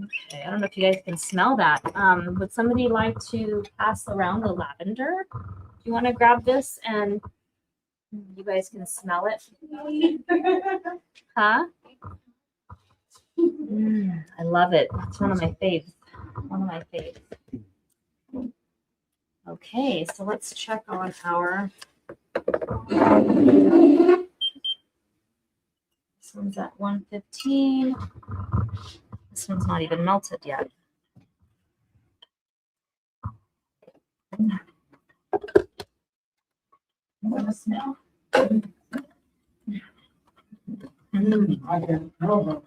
Okay, I don't know if you guys can smell that. Would somebody like to pass around the lavender? Do you want to grab this and you guys can smell it? Huh? I love it. It's one of my faves. One of my faves. Okay, so let's check on our. This one's at 115. This one's not even melted yet. Want to smell? I can know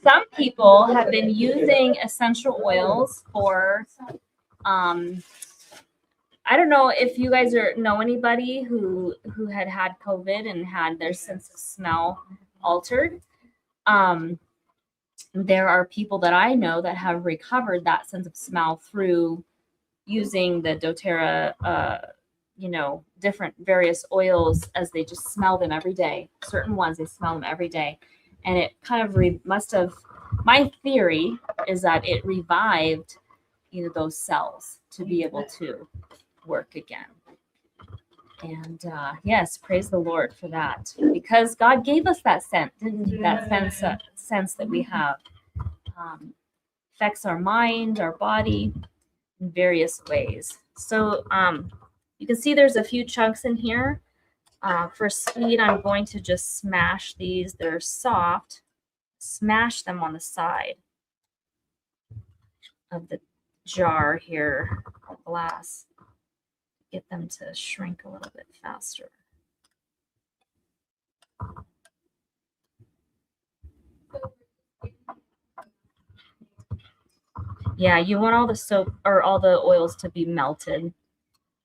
Some people have been using essential oils for I don't know if you guys know anybody who had COVID and had their sense of smell altered. There are people that I know that have recovered that sense of smell through using the doTERRA, different various oils, as they just smell them every day. Certain ones, they smell them every day. And it kind of must have, my theory is that it revived those cells to be able to work again. And yes, praise the Lord for that, because God gave us that scent, didn't he? That sense that we have affects our mind, our body in various ways. So you can see there's a few chunks in here. For speed, I'm going to just smash these. They're soft. Smash them on the side of the jar here, glass. Get them to shrink a little bit faster. Yeah, you want all the soap or all the oils to be melted.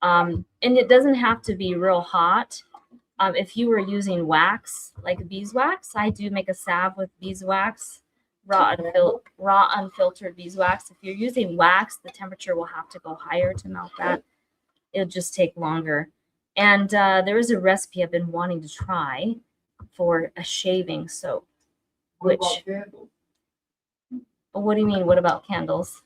And it doesn't have to be real hot. If you were using wax, like beeswax, I do make a salve with beeswax, raw unfiltered beeswax. If you're using wax, the temperature will have to go higher to melt that. It'll just take longer. And there is a recipe I've been wanting to try for a shaving soap. What do you mean? What about candles?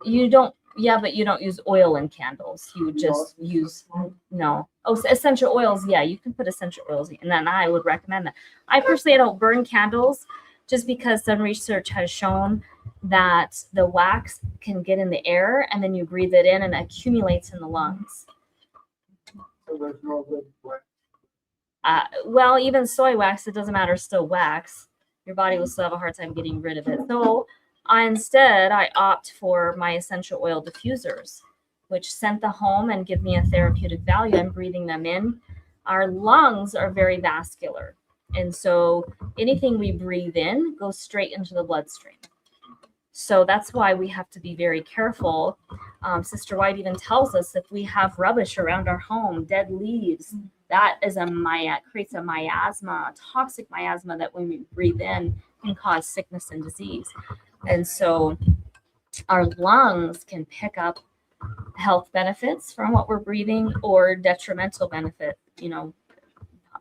You don't. Yeah, but you don't use oil in candles. You just use no. Oh, essential oils. Yeah, you can put essential oils in, and then I would recommend that. I personally don't burn candles, just because some research has shown that the wax can get in the air, and then you breathe it in, and it accumulates in the lungs. So there's no good wax. Well, even soy wax, it doesn't matter, still wax. Your body will still have a hard time getting rid of it. So instead, I opt for my essential oil diffusers, which scent the home and give me a therapeutic value. I'm breathing them in. Our lungs are very vascular. And so anything we breathe in goes straight into the bloodstream. So that's why we have to be very careful. Sister White even tells us if we have rubbish around our home, dead leaves, that is creates a miasma, a toxic miasma that when we breathe in can cause sickness and disease. And so our lungs can pick up health benefits from what we're breathing, or detrimental benefits, not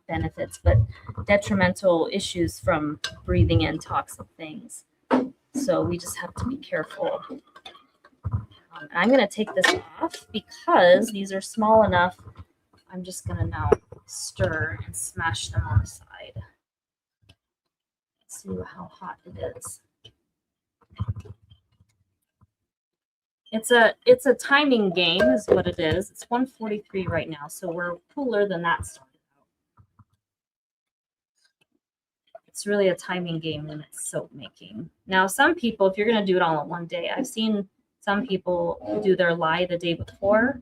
benefits, but detrimental issues from breathing in toxic things. So we just have to be careful. I'm going to take this off because these are small enough. I'm just going to now stir and smash them on the side. Let's see how hot it is. It's a timing game is what it is. It's 1:43 right now, so we're cooler than that started out. It's really a timing game when it's soap making. Now, some people, if you're going to do it all in one day, I've seen some people do their lye the day before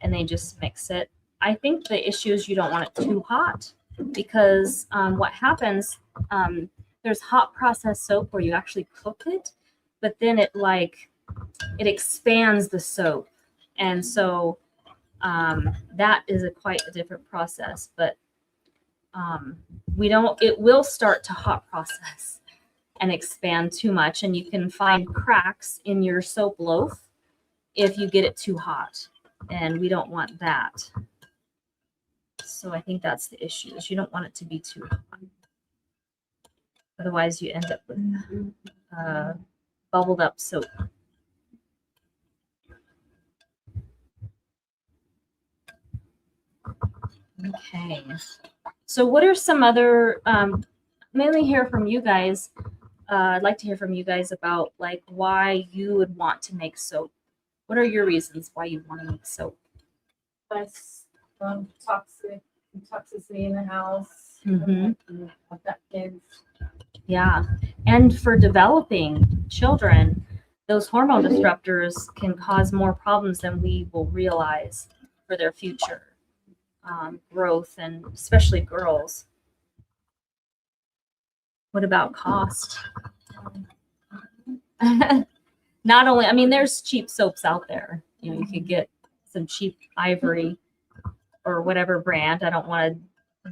and they just mix it. I think the issue is you don't want it too hot, because what happens, there's hot processed soap where you actually cook it, but then it expands the soap. And so that is quite a different process, but it will start to hot process and expand too much. And you can find cracks in your soap loaf if you get it too hot, and we don't want that. So I think that's the issue, is you don't want it to be too hot. Otherwise you end up with bubbled up soap. Okay. So what are some other, mainly hear from you guys. I'd like to hear from you guys about why you would want to make soap. What are your reasons why you want to make soap? Less toxicity in the house. Mm-hmm. I've got kids. Yeah. And for developing children, those hormone disruptors can cause more problems than we will realize for their future growth, and especially girls. What about cost? not only, I mean, there's cheap soaps out there. You know, you could get some cheap Ivory or whatever brand. I don't want to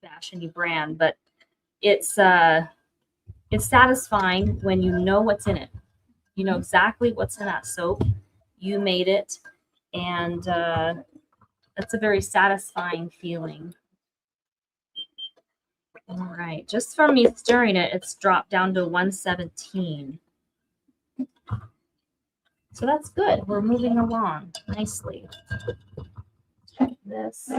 bash any brand, but it's satisfying when you know what's in it. You know exactly what's in that soap. You made it, and that's a very satisfying feeling. All right, just from me stirring it, it's dropped down to 117. So that's good. We're moving along nicely. Check this.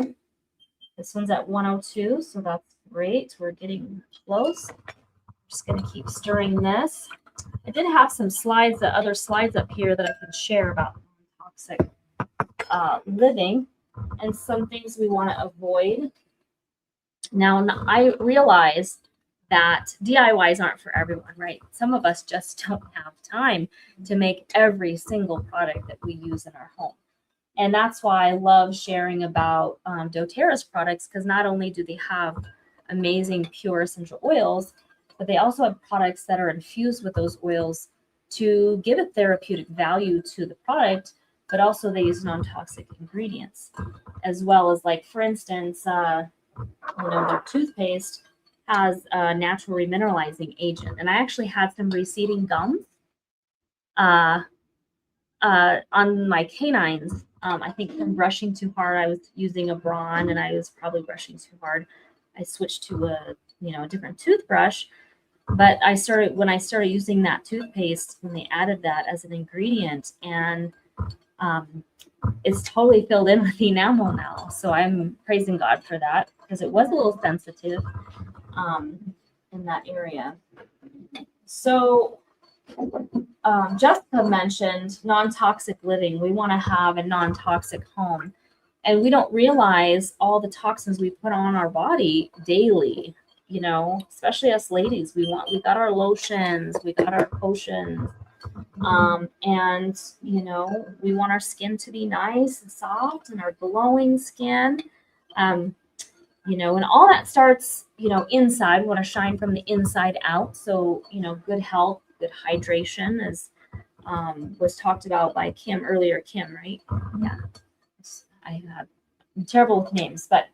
This one's at 102, so that's great. We're getting close. Just going to keep stirring this. I did have some slides, other slides up here that I can share about toxic living and some things we want to avoid. Now, I realize that DIYs aren't for everyone, right? Some of us just don't have time to make every single product that we use in our home. And that's why I love sharing about doTERRA's products, because not only do they have amazing pure essential oils, but they also have products that are infused with those oils to give a therapeutic value to the product, but also they use non-toxic ingredients, as well as, like, for instance, their toothpaste has a natural remineralizing agent. And I actually had some receding gums on my canines. I think from brushing too hard, I was using a Braun and I was probably brushing too hard. I switched to a different toothbrush. But when I started using that toothpaste, when they added that as an ingredient, and it's totally filled in with enamel now. So I'm praising God for that, because it was a little sensitive in that area. So Jessica mentioned non-toxic living. We want to have a non-toxic home. And we don't realize all the toxins we put on our body daily, especially us ladies. We got our lotions, we got our potions. And we want our skin to be nice and soft, and our glowing skin. And all that starts, inside. We want to shine from the inside out. So, good health, good hydration was talked about by Kim earlier. Kim, right? Yeah. I'm terrible with names, but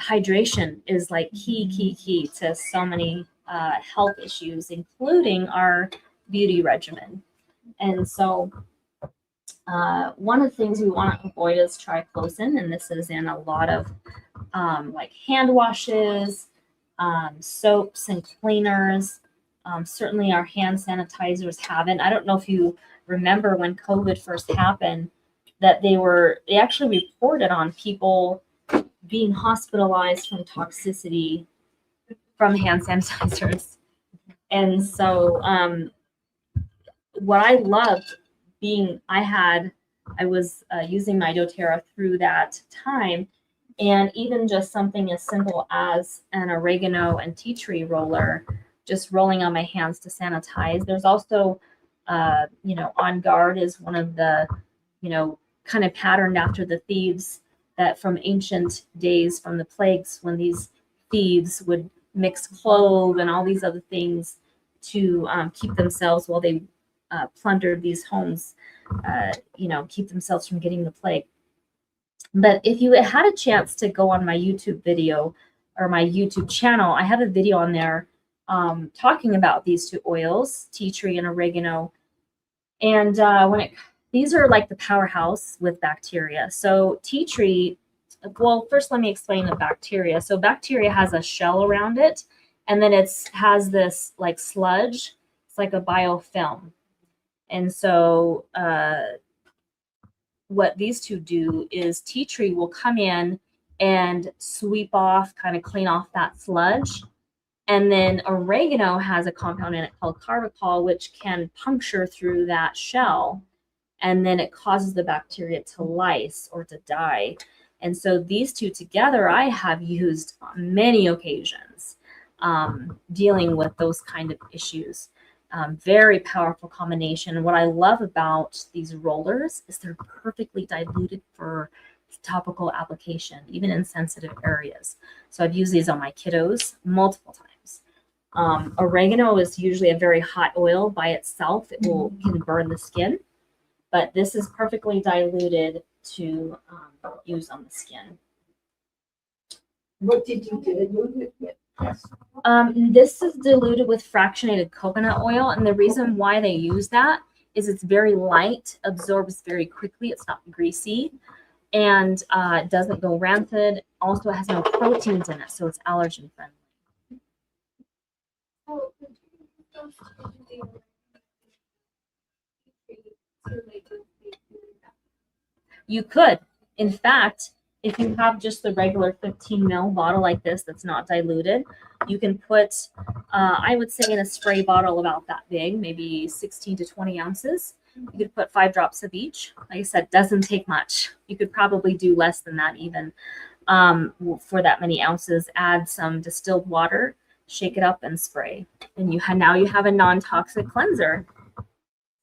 hydration is like key to so many health issues, including our beauty regimen. And so one of the things we want to avoid is triclosan, and this is in a lot of like hand washes, soaps and cleaners. Certainly our hand sanitizers haven't. I don't know if you remember when COVID first happened, that they actually reported on people being hospitalized from toxicity from hand sanitizers. And so what I loved I was using my doTERRA through that time, and even just something as simple as an oregano and tea tree roller, just rolling on my hands to sanitize. There's also, On Guard is one of the, kind of patterned after the thieves that from ancient days, from the plagues, when these thieves would mix clove and all these other things to keep themselves, while they plundered these homes, keep themselves from getting the plague. But if you had a chance to go on my YouTube video or my YouTube channel, I have a video on there talking about these two oils, tea tree and oregano. And these are like the powerhouse with bacteria. So tea tree, well, first let me explain the bacteria. So bacteria has a shell around it, and then has this like sludge. It's like a biofilm. And so what these two do is tea tree will come in and sweep off, kind of clean off that sludge. And then oregano has a compound in it called carbachol, which can puncture through that shell. And then it causes the bacteria to lyse or to die. And so these two together, I have used on many occasions dealing with those kind of issues. Very powerful combination. And what I love about these rollers is they're perfectly diluted for topical application, even in sensitive areas. So I've used these on my kiddos multiple times. Oregano is usually a very hot oil by itself. It can burn the skin, but this is perfectly diluted to use on the skin. What did you dilute it with? This is diluted with fractionated coconut oil, and the reason why they use that is it's very light, absorbs very quickly. It's not greasy, and it doesn't go rancid. Also, it has no proteins in it, so it's allergen friendly. Oh, could you use those to make those big food? You could, in fact, if you have just the regular 15 ml bottle like this that's not diluted, you can put, I would say in a spray bottle about that big, maybe 16 to 20 ounces. You could put 5 drops of each. Like I said, doesn't take much. You could probably do less than that even for that many ounces. Add some distilled water, shake it up and spray. And now you have a non-toxic cleanser.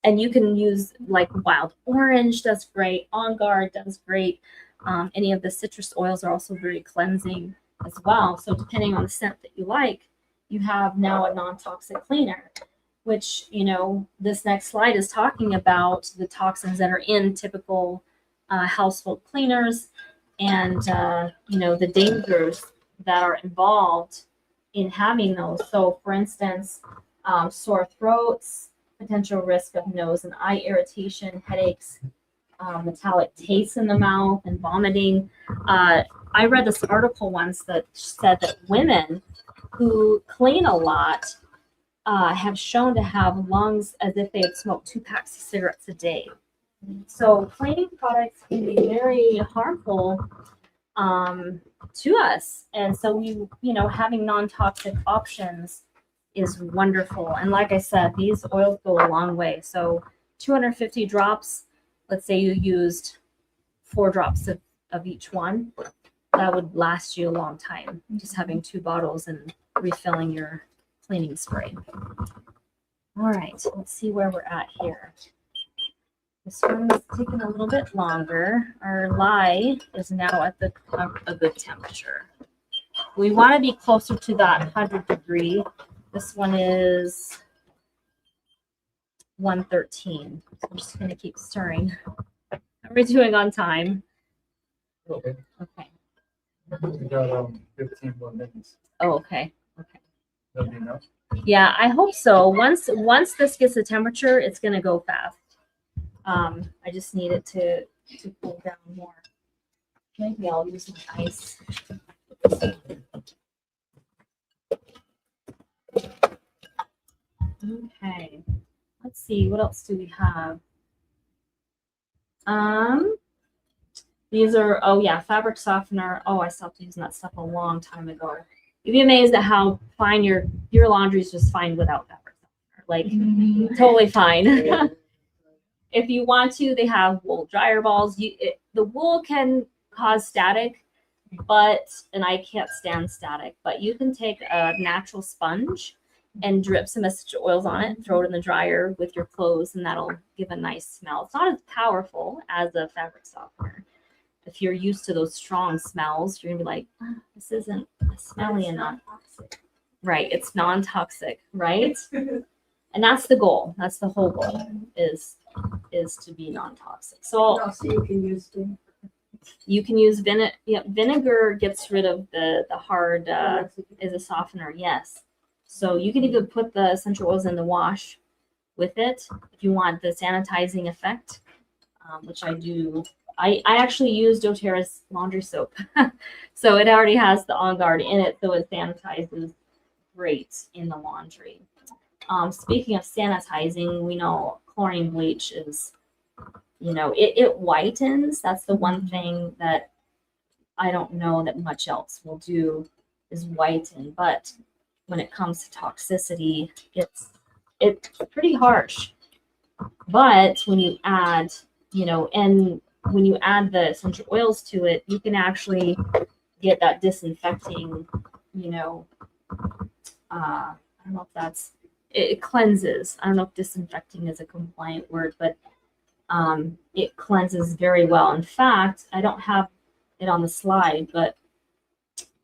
And you can use like wild orange does great, On Guard does great. Any of the citrus oils are also very cleansing as well. So depending on the scent that you like, you have now a non-toxic cleaner, which, this next slide is talking about the toxins that are in typical household cleaners and, the dangers that are involved in having those. So for instance, sore throats, potential risk of nose and eye irritation, headaches, metallic taste in the mouth, and vomiting. I read this article once that said that women who clean a lot have shown to have lungs as if they had smoked 2 packs of cigarettes a day. So cleaning products can be very harmful to us. And so having non-toxic options is wonderful. And like I said, these oils go a long way. So 250 drops, let's say you used 4 drops of each one, that would last you a long time, just having 2 bottles and refilling your cleaning spray. All right, let's see where we're at here. This one's taking a little bit longer. Our lye is now at a good temperature. We want to be closer to that 100-degree. This one is 113. So I'm just going to keep stirring. How are we doing on time? Okay. Okay. We got 15 more minutes. Oh, okay. Okay. That'll be enough. Yeah, I hope so. Once this gets the temperature, it's going to go fast. I just need it to cool down more. Maybe I'll use my ice. Okay. Let's see, what else do we have? These are, fabric softener. Oh, I stopped using that stuff a long time ago. You'd be amazed at how fine your laundry is just fine without fabric softener. Like, totally fine. If you want to, they have wool dryer balls. The wool can cause static, and I can't stand static, but you can take a natural sponge and drip some essential oils on it, throw it in the dryer with your clothes, and that'll give a nice smell. It's not as powerful as a fabric softener. If you're used to those strong smells, you're gonna be like, this isn't smelly enough. Right, it's non-toxic, right? And that's the goal. That's the whole goal is to be non-toxic. So Also, you can use them. you can use vinegar. Yeah, vinegar gets rid of the hard is a softener. Yes. So you can even put the essential oils in the wash with it if you want the sanitizing effect, which I do. I actually use doTERRA's laundry soap. So it already has the On Guard in it, so it sanitizes great in the laundry. Speaking of sanitizing, we know chlorine bleach is, it whitens. That's the one thing that I don't know that much else will do is whiten. But when it comes to toxicity, it's pretty harsh. But when you add, when you add the essential oils to it, you can actually get that disinfecting, I don't know if it cleanses. I don't know if disinfecting is a compliant word, but it cleanses very well. In fact, I don't have it on the slide, but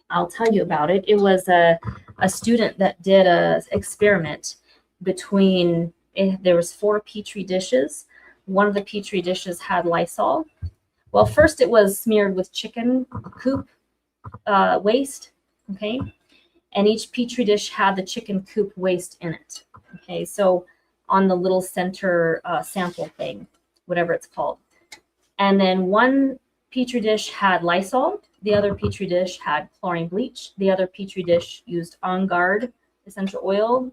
I'll tell you about it. It was a student that did a experiment between, there was 4 petri dishes. One of the petri dishes had Lysol. Well, first it was smeared with chicken coop waste, okay? And each petri dish had the chicken coop waste in it, okay? So on the little center sample thing, whatever it's called. And then one petri dish had Lysol, the other petri dish had chlorine bleach, the other petri dish used On Guard essential oil,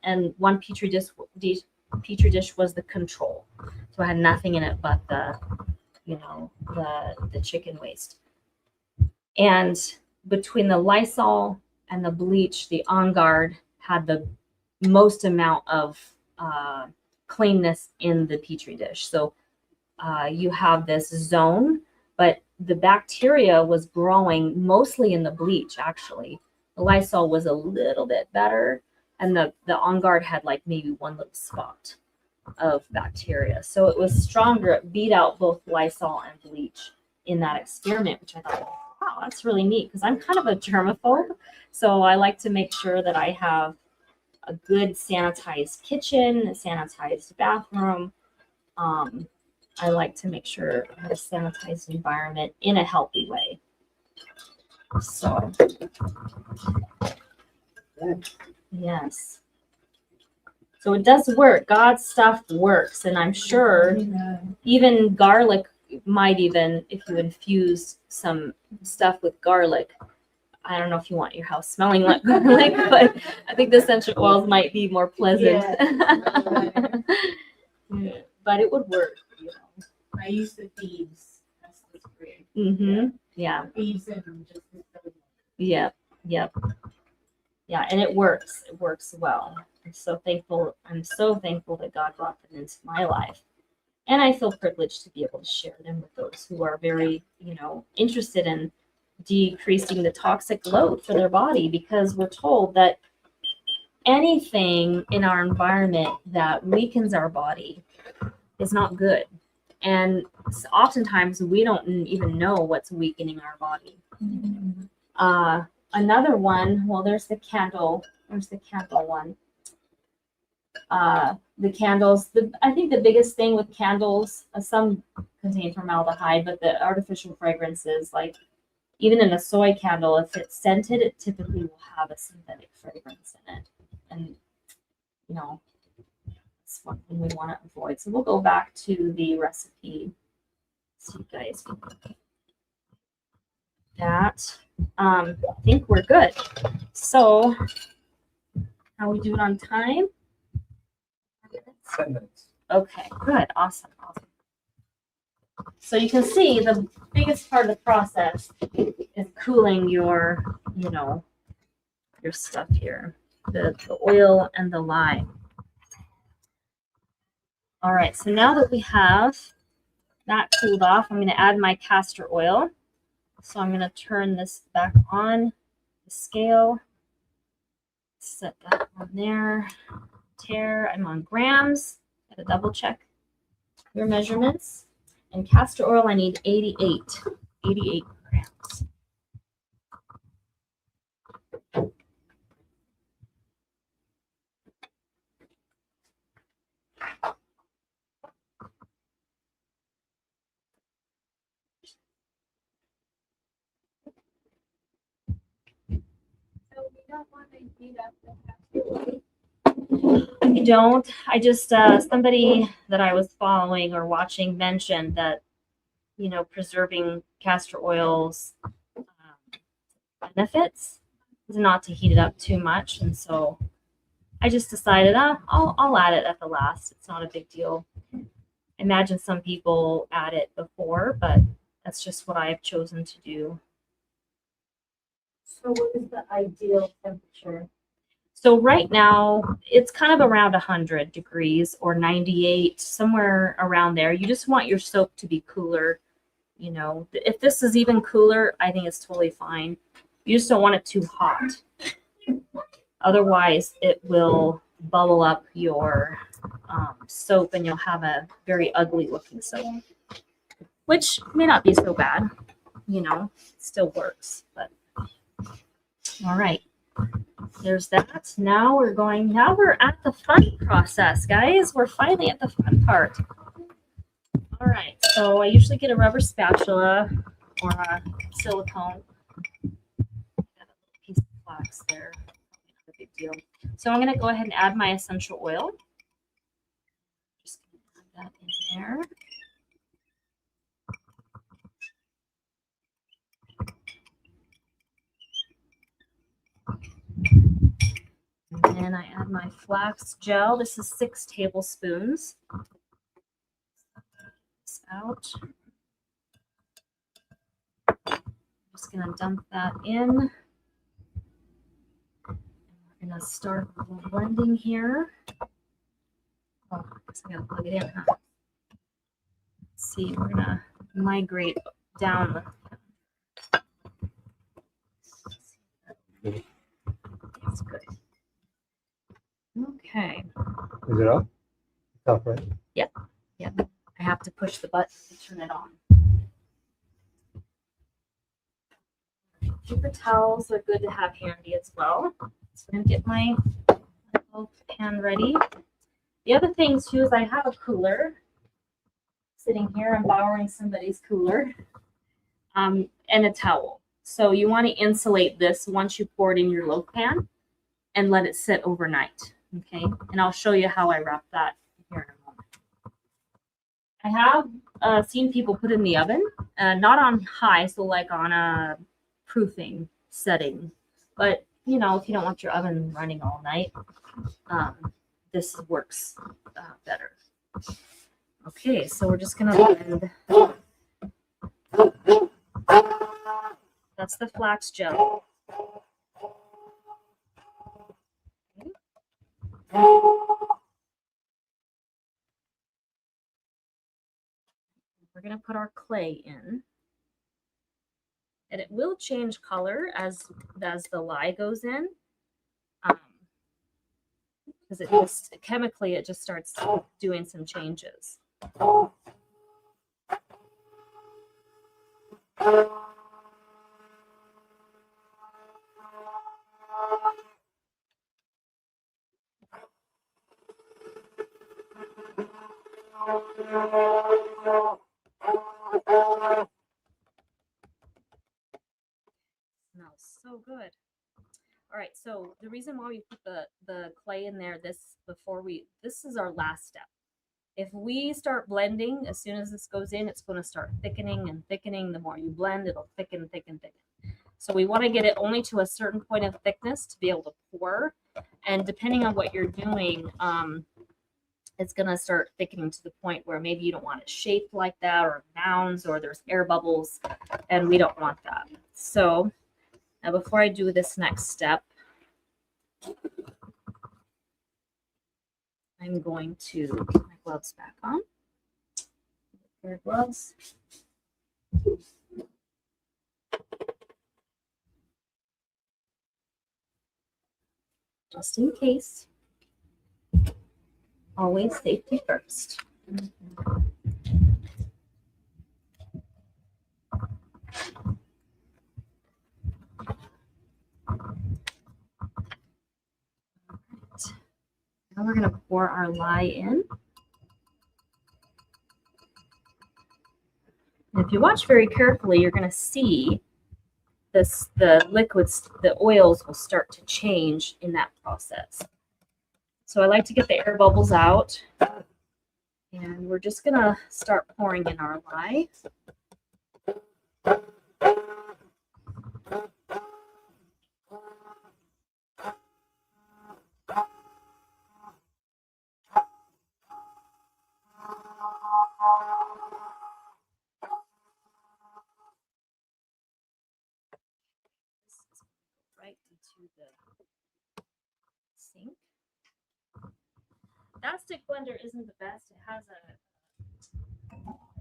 and one petri dish was the control. So it had nothing in it but the, you know, the chicken waste. And between the Lysol and the bleach, the On Guard had the most amount of cleanness in the petri dish. So you have this zone, but the bacteria was growing mostly in the bleach, actually. The Lysol was a little bit better, and the On Guard had like maybe one little spot of bacteria. So it was stronger. It beat out both Lysol and bleach in that experiment, which I thought, wow, that's really neat, because I'm kind of a germaphobe. So I like to make sure that I have a good sanitized kitchen, a sanitized bathroom. I like to make sure I have a sanitized environment in a healthy way. So, yes. So it does work. God's stuff works. And I'm sure even garlic might even, if you infuse some stuff with garlic, I don't know if you want your house smelling like garlic, but I think the essential oils might be more pleasant. But it would work, you know. I use the thieves. That's the spray. Mm-hmm. Yeah. Thieves and just Yep. Yep. Yeah, and it works. It works well. I'm so thankful. I'm so thankful that God brought them into my life. And I feel privileged to be able to share them with those who are very, you know, interested in decreasing the toxic load for their body, because we're told that anything in our environment that weakens our body is not good. And oftentimes we don't even know what's weakening our body. Another one, well, there's the candle one. The candles, I think the biggest thing with candles, some contain formaldehyde, but the artificial fragrances, like even in a soy candle, if it's scented, it typically will have a synthetic fragrance in it. And, you know, it's one thing we want to avoid. So we'll go back to the recipe so you guys can look at that. I think we're good. So, how we doing on time? 10 minutes. Okay, good. Awesome. So you can see the biggest part of the process is cooling your, you know, your stuff here, the oil and the lime. All right, so now that we have that cooled off, I'm going to add my castor oil. So I'm going to turn this back on the scale, set that on there. I'm on grams. Gotta double check your measurements. And castor oil, I need 88 grams. So we don't want to heat up the castor. I don't. I just, somebody that I was following or watching mentioned that, you know, preserving castor oil's benefits is not to heat it up too much. And so I just decided, I'll add it at the last. It's not a big deal. I imagine some people add it before, but that's just what I've chosen to do. So what is the ideal temperature? So right now, it's kind of around 100 degrees or 98, somewhere around there. You just want your soap to be cooler. You know, if this is even cooler, I think it's totally fine. You just don't want it too hot. Otherwise, it will bubble up your soap and you'll have a very ugly looking soap, which may not be so bad. You know, it still works, but All right. There's that. Now we're at the fun process, guys. We're finally at the fun part. All right. So I usually get a rubber spatula or a silicone. Got a piece of flax there. Not a big deal. So I'm going to go ahead and add my essential oil. Just going to add that in there. And then I add my flax gel. This is 6 tablespoons. This out. I'm just going to dump that in. We're going to start blending here. Oh, I guess I got to plug it in, huh? Let's see, we're going to migrate down. That's good. Okay. Is it up? It's up, right? Yep. I have to push the button to turn it on. Paper towels are good to have handy as well. So I'm going to get my little pan ready. The other thing too is I have a cooler sitting here. I'm borrowing somebody's cooler, and a towel. So you want to insulate this once you pour it in your loaf pan and let it sit overnight. Okay, and I'll show you how I wrap that here in a moment. I have seen people put it in the oven, not on high, so like on a proofing setting. But you know, if you don't want your oven running all night, this works better. Okay, so we're just gonna blend. That's the flax gel. We're going to put our clay in. And it will change color as the lye goes in. Because it just chemically it just starts doing some changes. Smells so good. All right, so the reason why we put the clay in there this is our last step. If we start blending, as soon as this goes in, it's going to start thickening and thickening. The more you blend, it'll thicken, thicken, thicken. So we want to get it only to a certain point of thickness to be able to pour. And depending on what you're doing, it's going to start thickening to the point where maybe you don't want it shaped like that, or mounds, or there's air bubbles, and we don't want that. So now before I do this next step, I'm going to put my gloves back on. Pair of gloves. Just in case. Always safety first. Now we're going to pour our lye in. And if you watch very carefully, you're going to see the liquids, the oils will start to change in that process. So I like to get the air bubbles out. And we're just going to start pouring in our lye. Right into the sink. That stick blender isn't the best. It has a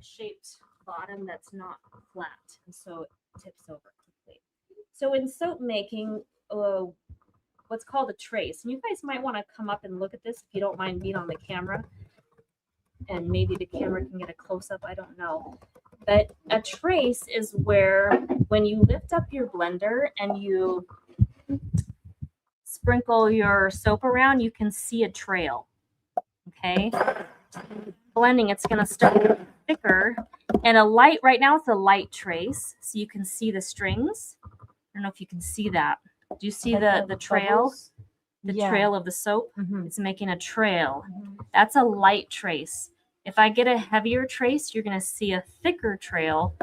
shaped bottom that's not flat, and so it tips over quickly. So in soap making, what's called a trace, and you guys might want to come up and look at this if you don't mind being on the camera, and maybe the camera can get a close-up, I don't know. But a trace is where when you lift up your blender and you sprinkle your soap around, you can see a trail. Okay. Blending, it's going to start thicker. And a light, right now it's a light trace. So you can see the strings. I don't know if you can see that. Do you see the trail? bubbles? The Yeah. trail of the soap? Mhm. It's making a trail. That's a light trace. If I get a heavier trace, you're going to see a thicker trail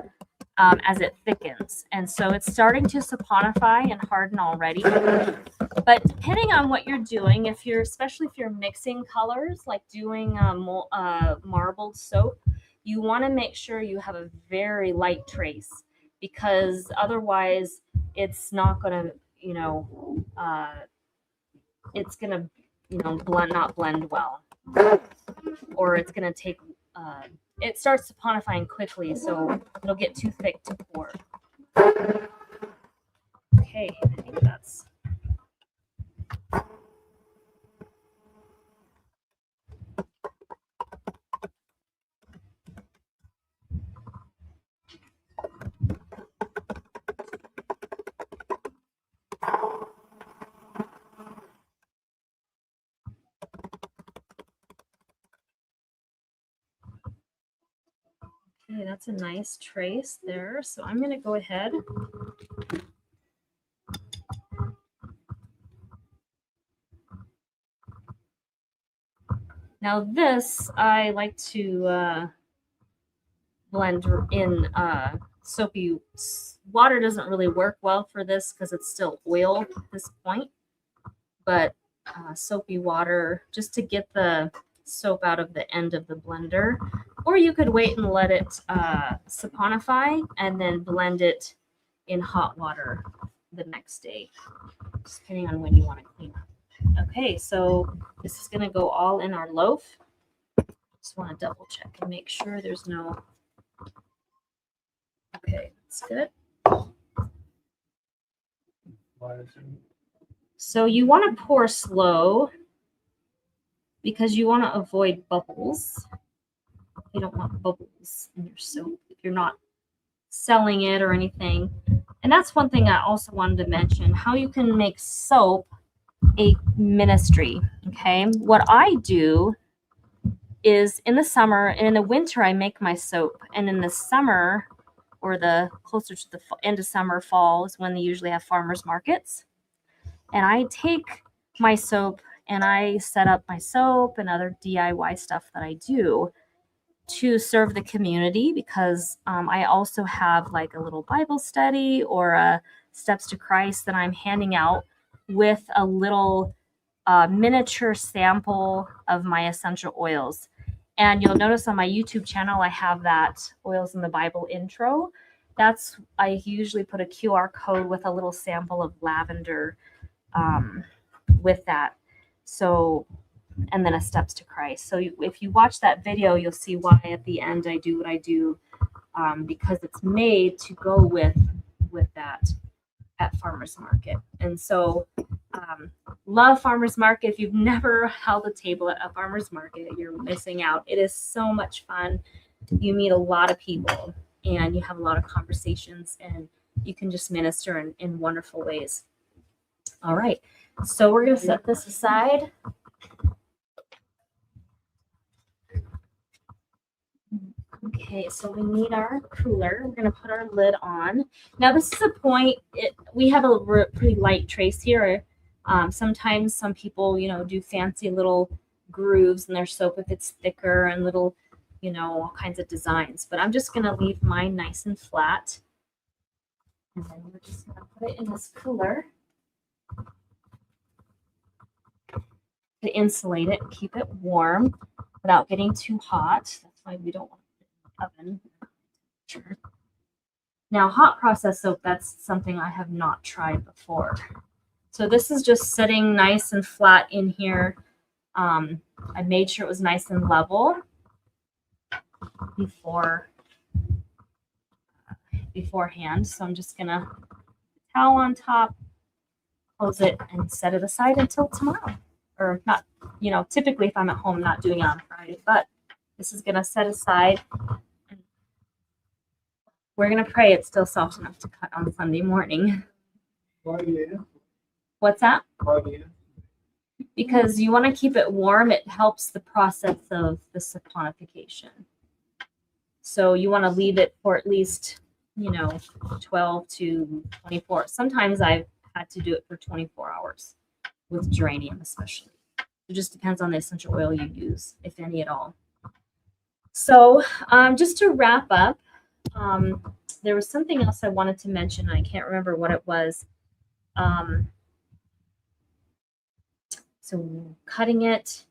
as it thickens. And so it's starting to saponify and harden already. But depending on what you're doing, especially if you're mixing colors, like doing marbled soap, you want to make sure you have a very light trace, because otherwise it's not going to, it's going to, not blend well, or it's going to take, it starts saponifying quickly, so it'll get too thick to pour. Okay, I think that's. Okay, that's a nice trace there. So I'm going to go ahead. Now this, I like to blend in soapy water. Doesn't really work well for this because it's still oil at this point. But soapy water, just to get the soap out of the end of the blender. Or you could wait and let it saponify and then blend it in hot water the next day, just depending on when you want to clean up. Okay, so this is going to go all in our loaf. Just want to double check and make sure there's no. Okay, that's good. So you want to pour slow because you want to avoid bubbles. You don't want bubbles in your soap if you're not selling it or anything. And that's one thing I also wanted to mention, how you can make soap a ministry. Okay, what I do is in the summer and in the winter I make my soap, and in the summer, or the closer to the end of summer, fall is when they usually have farmers markets. And I take my soap and I set up my soap and other DIY stuff that I do to serve the community, because I also have like a little Bible study or a Steps to Christ that I'm handing out with a little miniature sample of my essential oils. And you'll notice on my YouTube channel, I have that Oils in the Bible intro. I usually put a QR code with a little sample of lavender with that. So, and then a Steps to Christ. So if you watch that video, you'll see why at the end I do what I do, because it's made to go with that at farmers market. And so love farmers market. If you've never held a table at a farmers market, you're missing out. It is so much fun. You meet a lot of people and you have a lot of conversations, and you can just minister in wonderful ways. All right, so we're going to set this aside. Okay, so we need our cooler. We're going to put our lid on. Now, this is a point. We have a pretty light trace here. Sometimes some people, do fancy little grooves in their soap if it's thicker, and little, all kinds of designs. But I'm just going to leave mine nice and flat. And then we're just going to put it in this cooler to insulate it and keep it warm without getting too hot. That's why we don't want oven. Sure. Now, hot process soap, that's something I have not tried before. So this is just sitting nice and flat in here. I made sure it was nice and level beforehand. So I'm just gonna towel on top, close it, and set it aside until tomorrow. Or not, typically if I'm at home, not doing it on Friday, but this is gonna set aside. We're going to pray it's still soft enough to cut on Sunday morning. What's that? Because you want to keep it warm. It helps the process of the saponification. So you want to leave it for at least, 12 to 24. Sometimes I've had to do it for 24 hours with geranium, especially. It just depends on the essential oil you use, if any at all. So just to wrap up, there was something else I wanted to mention. I can't remember what it was. So cutting it.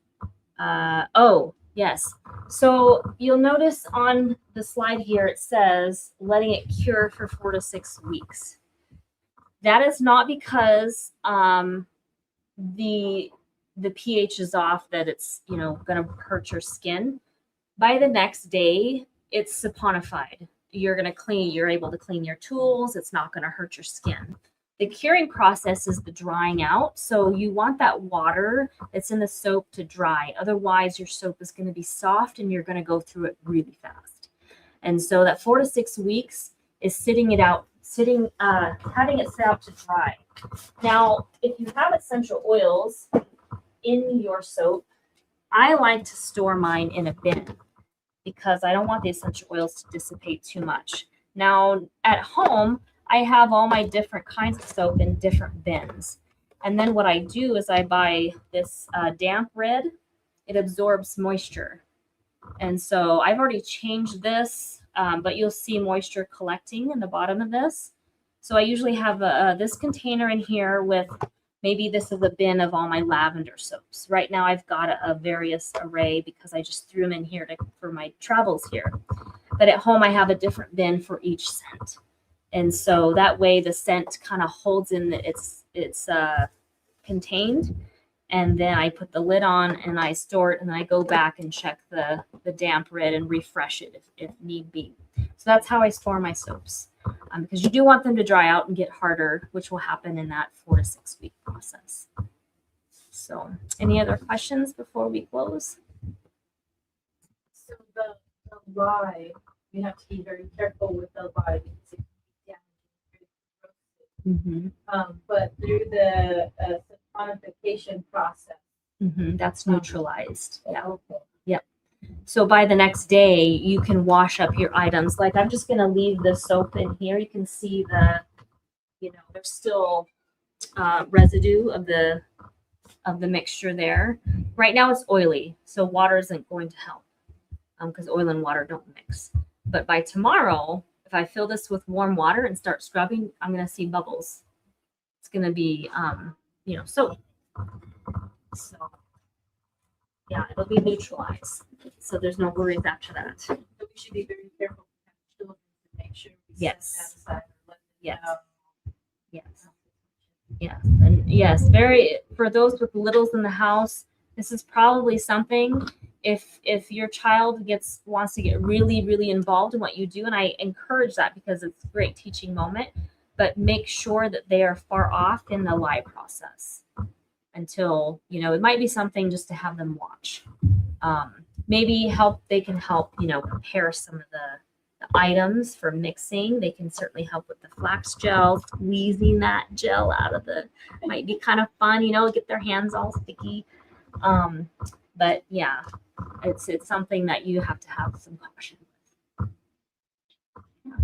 Oh, yes. So you'll notice on the slide here, it says letting it cure for 4 to 6 weeks. That is not because the pH is off, that it's, going to hurt your skin. By the next day, it's saponified. You're able to clean your tools. It's not going to hurt your skin. The curing process is the drying out. So you want that water that's in the soap to dry. Otherwise, your soap is going to be soft and you're going to go through it really fast. And so that 4 to 6 weeks is having it sit out to dry. Now, if you have essential oils in your soap, I like to store mine in a bin because I don't want the essential oils to dissipate too much. Now, at home, I have all my different kinds of soap in different bins. And then what I do is I buy this damp red. It absorbs moisture. And so I've already changed this, but you'll see moisture collecting in the bottom of this. So I usually have this container in here with, maybe this is a bin of all my lavender soaps. Right now I've got a various array because I just threw them in here for my travels here. But at home I have a different bin for each scent. And so that way the scent kind of holds in it's contained. And then I put the lid on and I store it, and I go back and check the damp red and refresh it if need be. So that's how I store my soaps, because you do want them to dry out and get harder, which will happen in that 4 to 6 week process. So any other questions before we close? So the lye, you have to be very careful with the lye because it can be damaging. But through the saponification process, that's neutralized. Yeah. Yep. So by the next day, you can wash up your items. Like I'm just going to leave the soap in here. You can see there's still residue of the mixture there. Right now it's oily, so water isn't going to help because oil and water don't mix. But by tomorrow, if I fill this with warm water and start scrubbing, I'm going to see bubbles. It's going to be, soap. So, yeah, it'll be neutralized. So there's no worries after that. so we should be very careful with children to make sure we Yes. set that aside and let them Yes. know. Yes. Yes. And yes, for those with littles in the house, this is probably something if your child wants to get really, really involved in what you do, and I encourage that because it's a great teaching moment, but make sure that they are far off in the lye process until, it might be something just to have them watch. Maybe they can help, prepare some of the items for mixing. They can certainly help with the flax gel, squeezing that gel out of might be kind of fun, get their hands all sticky. But yeah, it's something that you have to have some caution with. Yeah.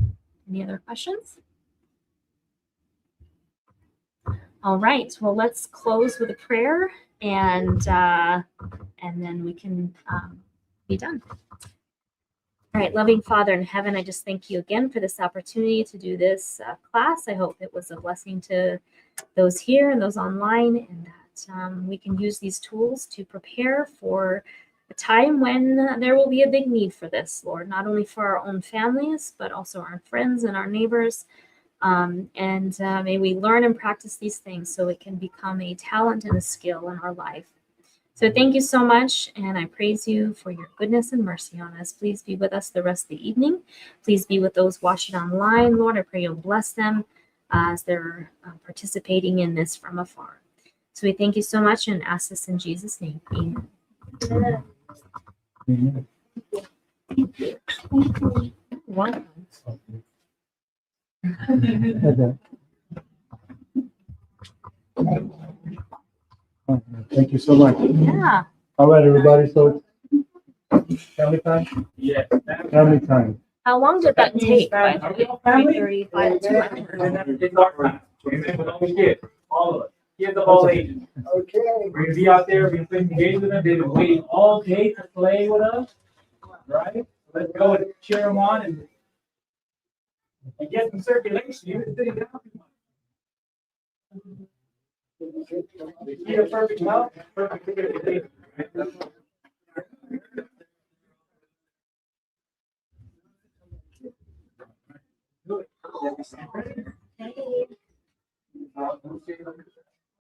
Any other questions? All right, well, let's close with a prayer and then we can be done. All right, loving Father in heaven, I just thank you again for this opportunity to do this class. I hope it was a blessing to those here and those online, and that we can use these tools to prepare for a time when there will be a big need for this, Lord, not only for our own families, but also our friends and our neighbors. May we learn and practice these things so it can become a talent and a skill in our life. So thank you so much, and I praise you for your goodness and mercy on us. Please be with us the rest of the evening. Please be with those watching online, Lord. I pray you'll bless them as they're participating in this from afar. So we thank you so much and ask this in Jesus' name. Amen. Amen. Welcome. Okay. Thank you so much. Yeah. All right, everybody, so it's family time? Yes. Family time. How long did that take? By the Are way? we all family? 3:35, 2 hours. It's our time. Amen. With all the kids, all of us, kids of all ages. Okay. We're gonna be out there, we're gonna play games with them. They've been waiting all day to play with us, right? Let's go and cheer them on and get some circulation. You've been sitting down too much. The key to perfect health, perfect circulation. Good.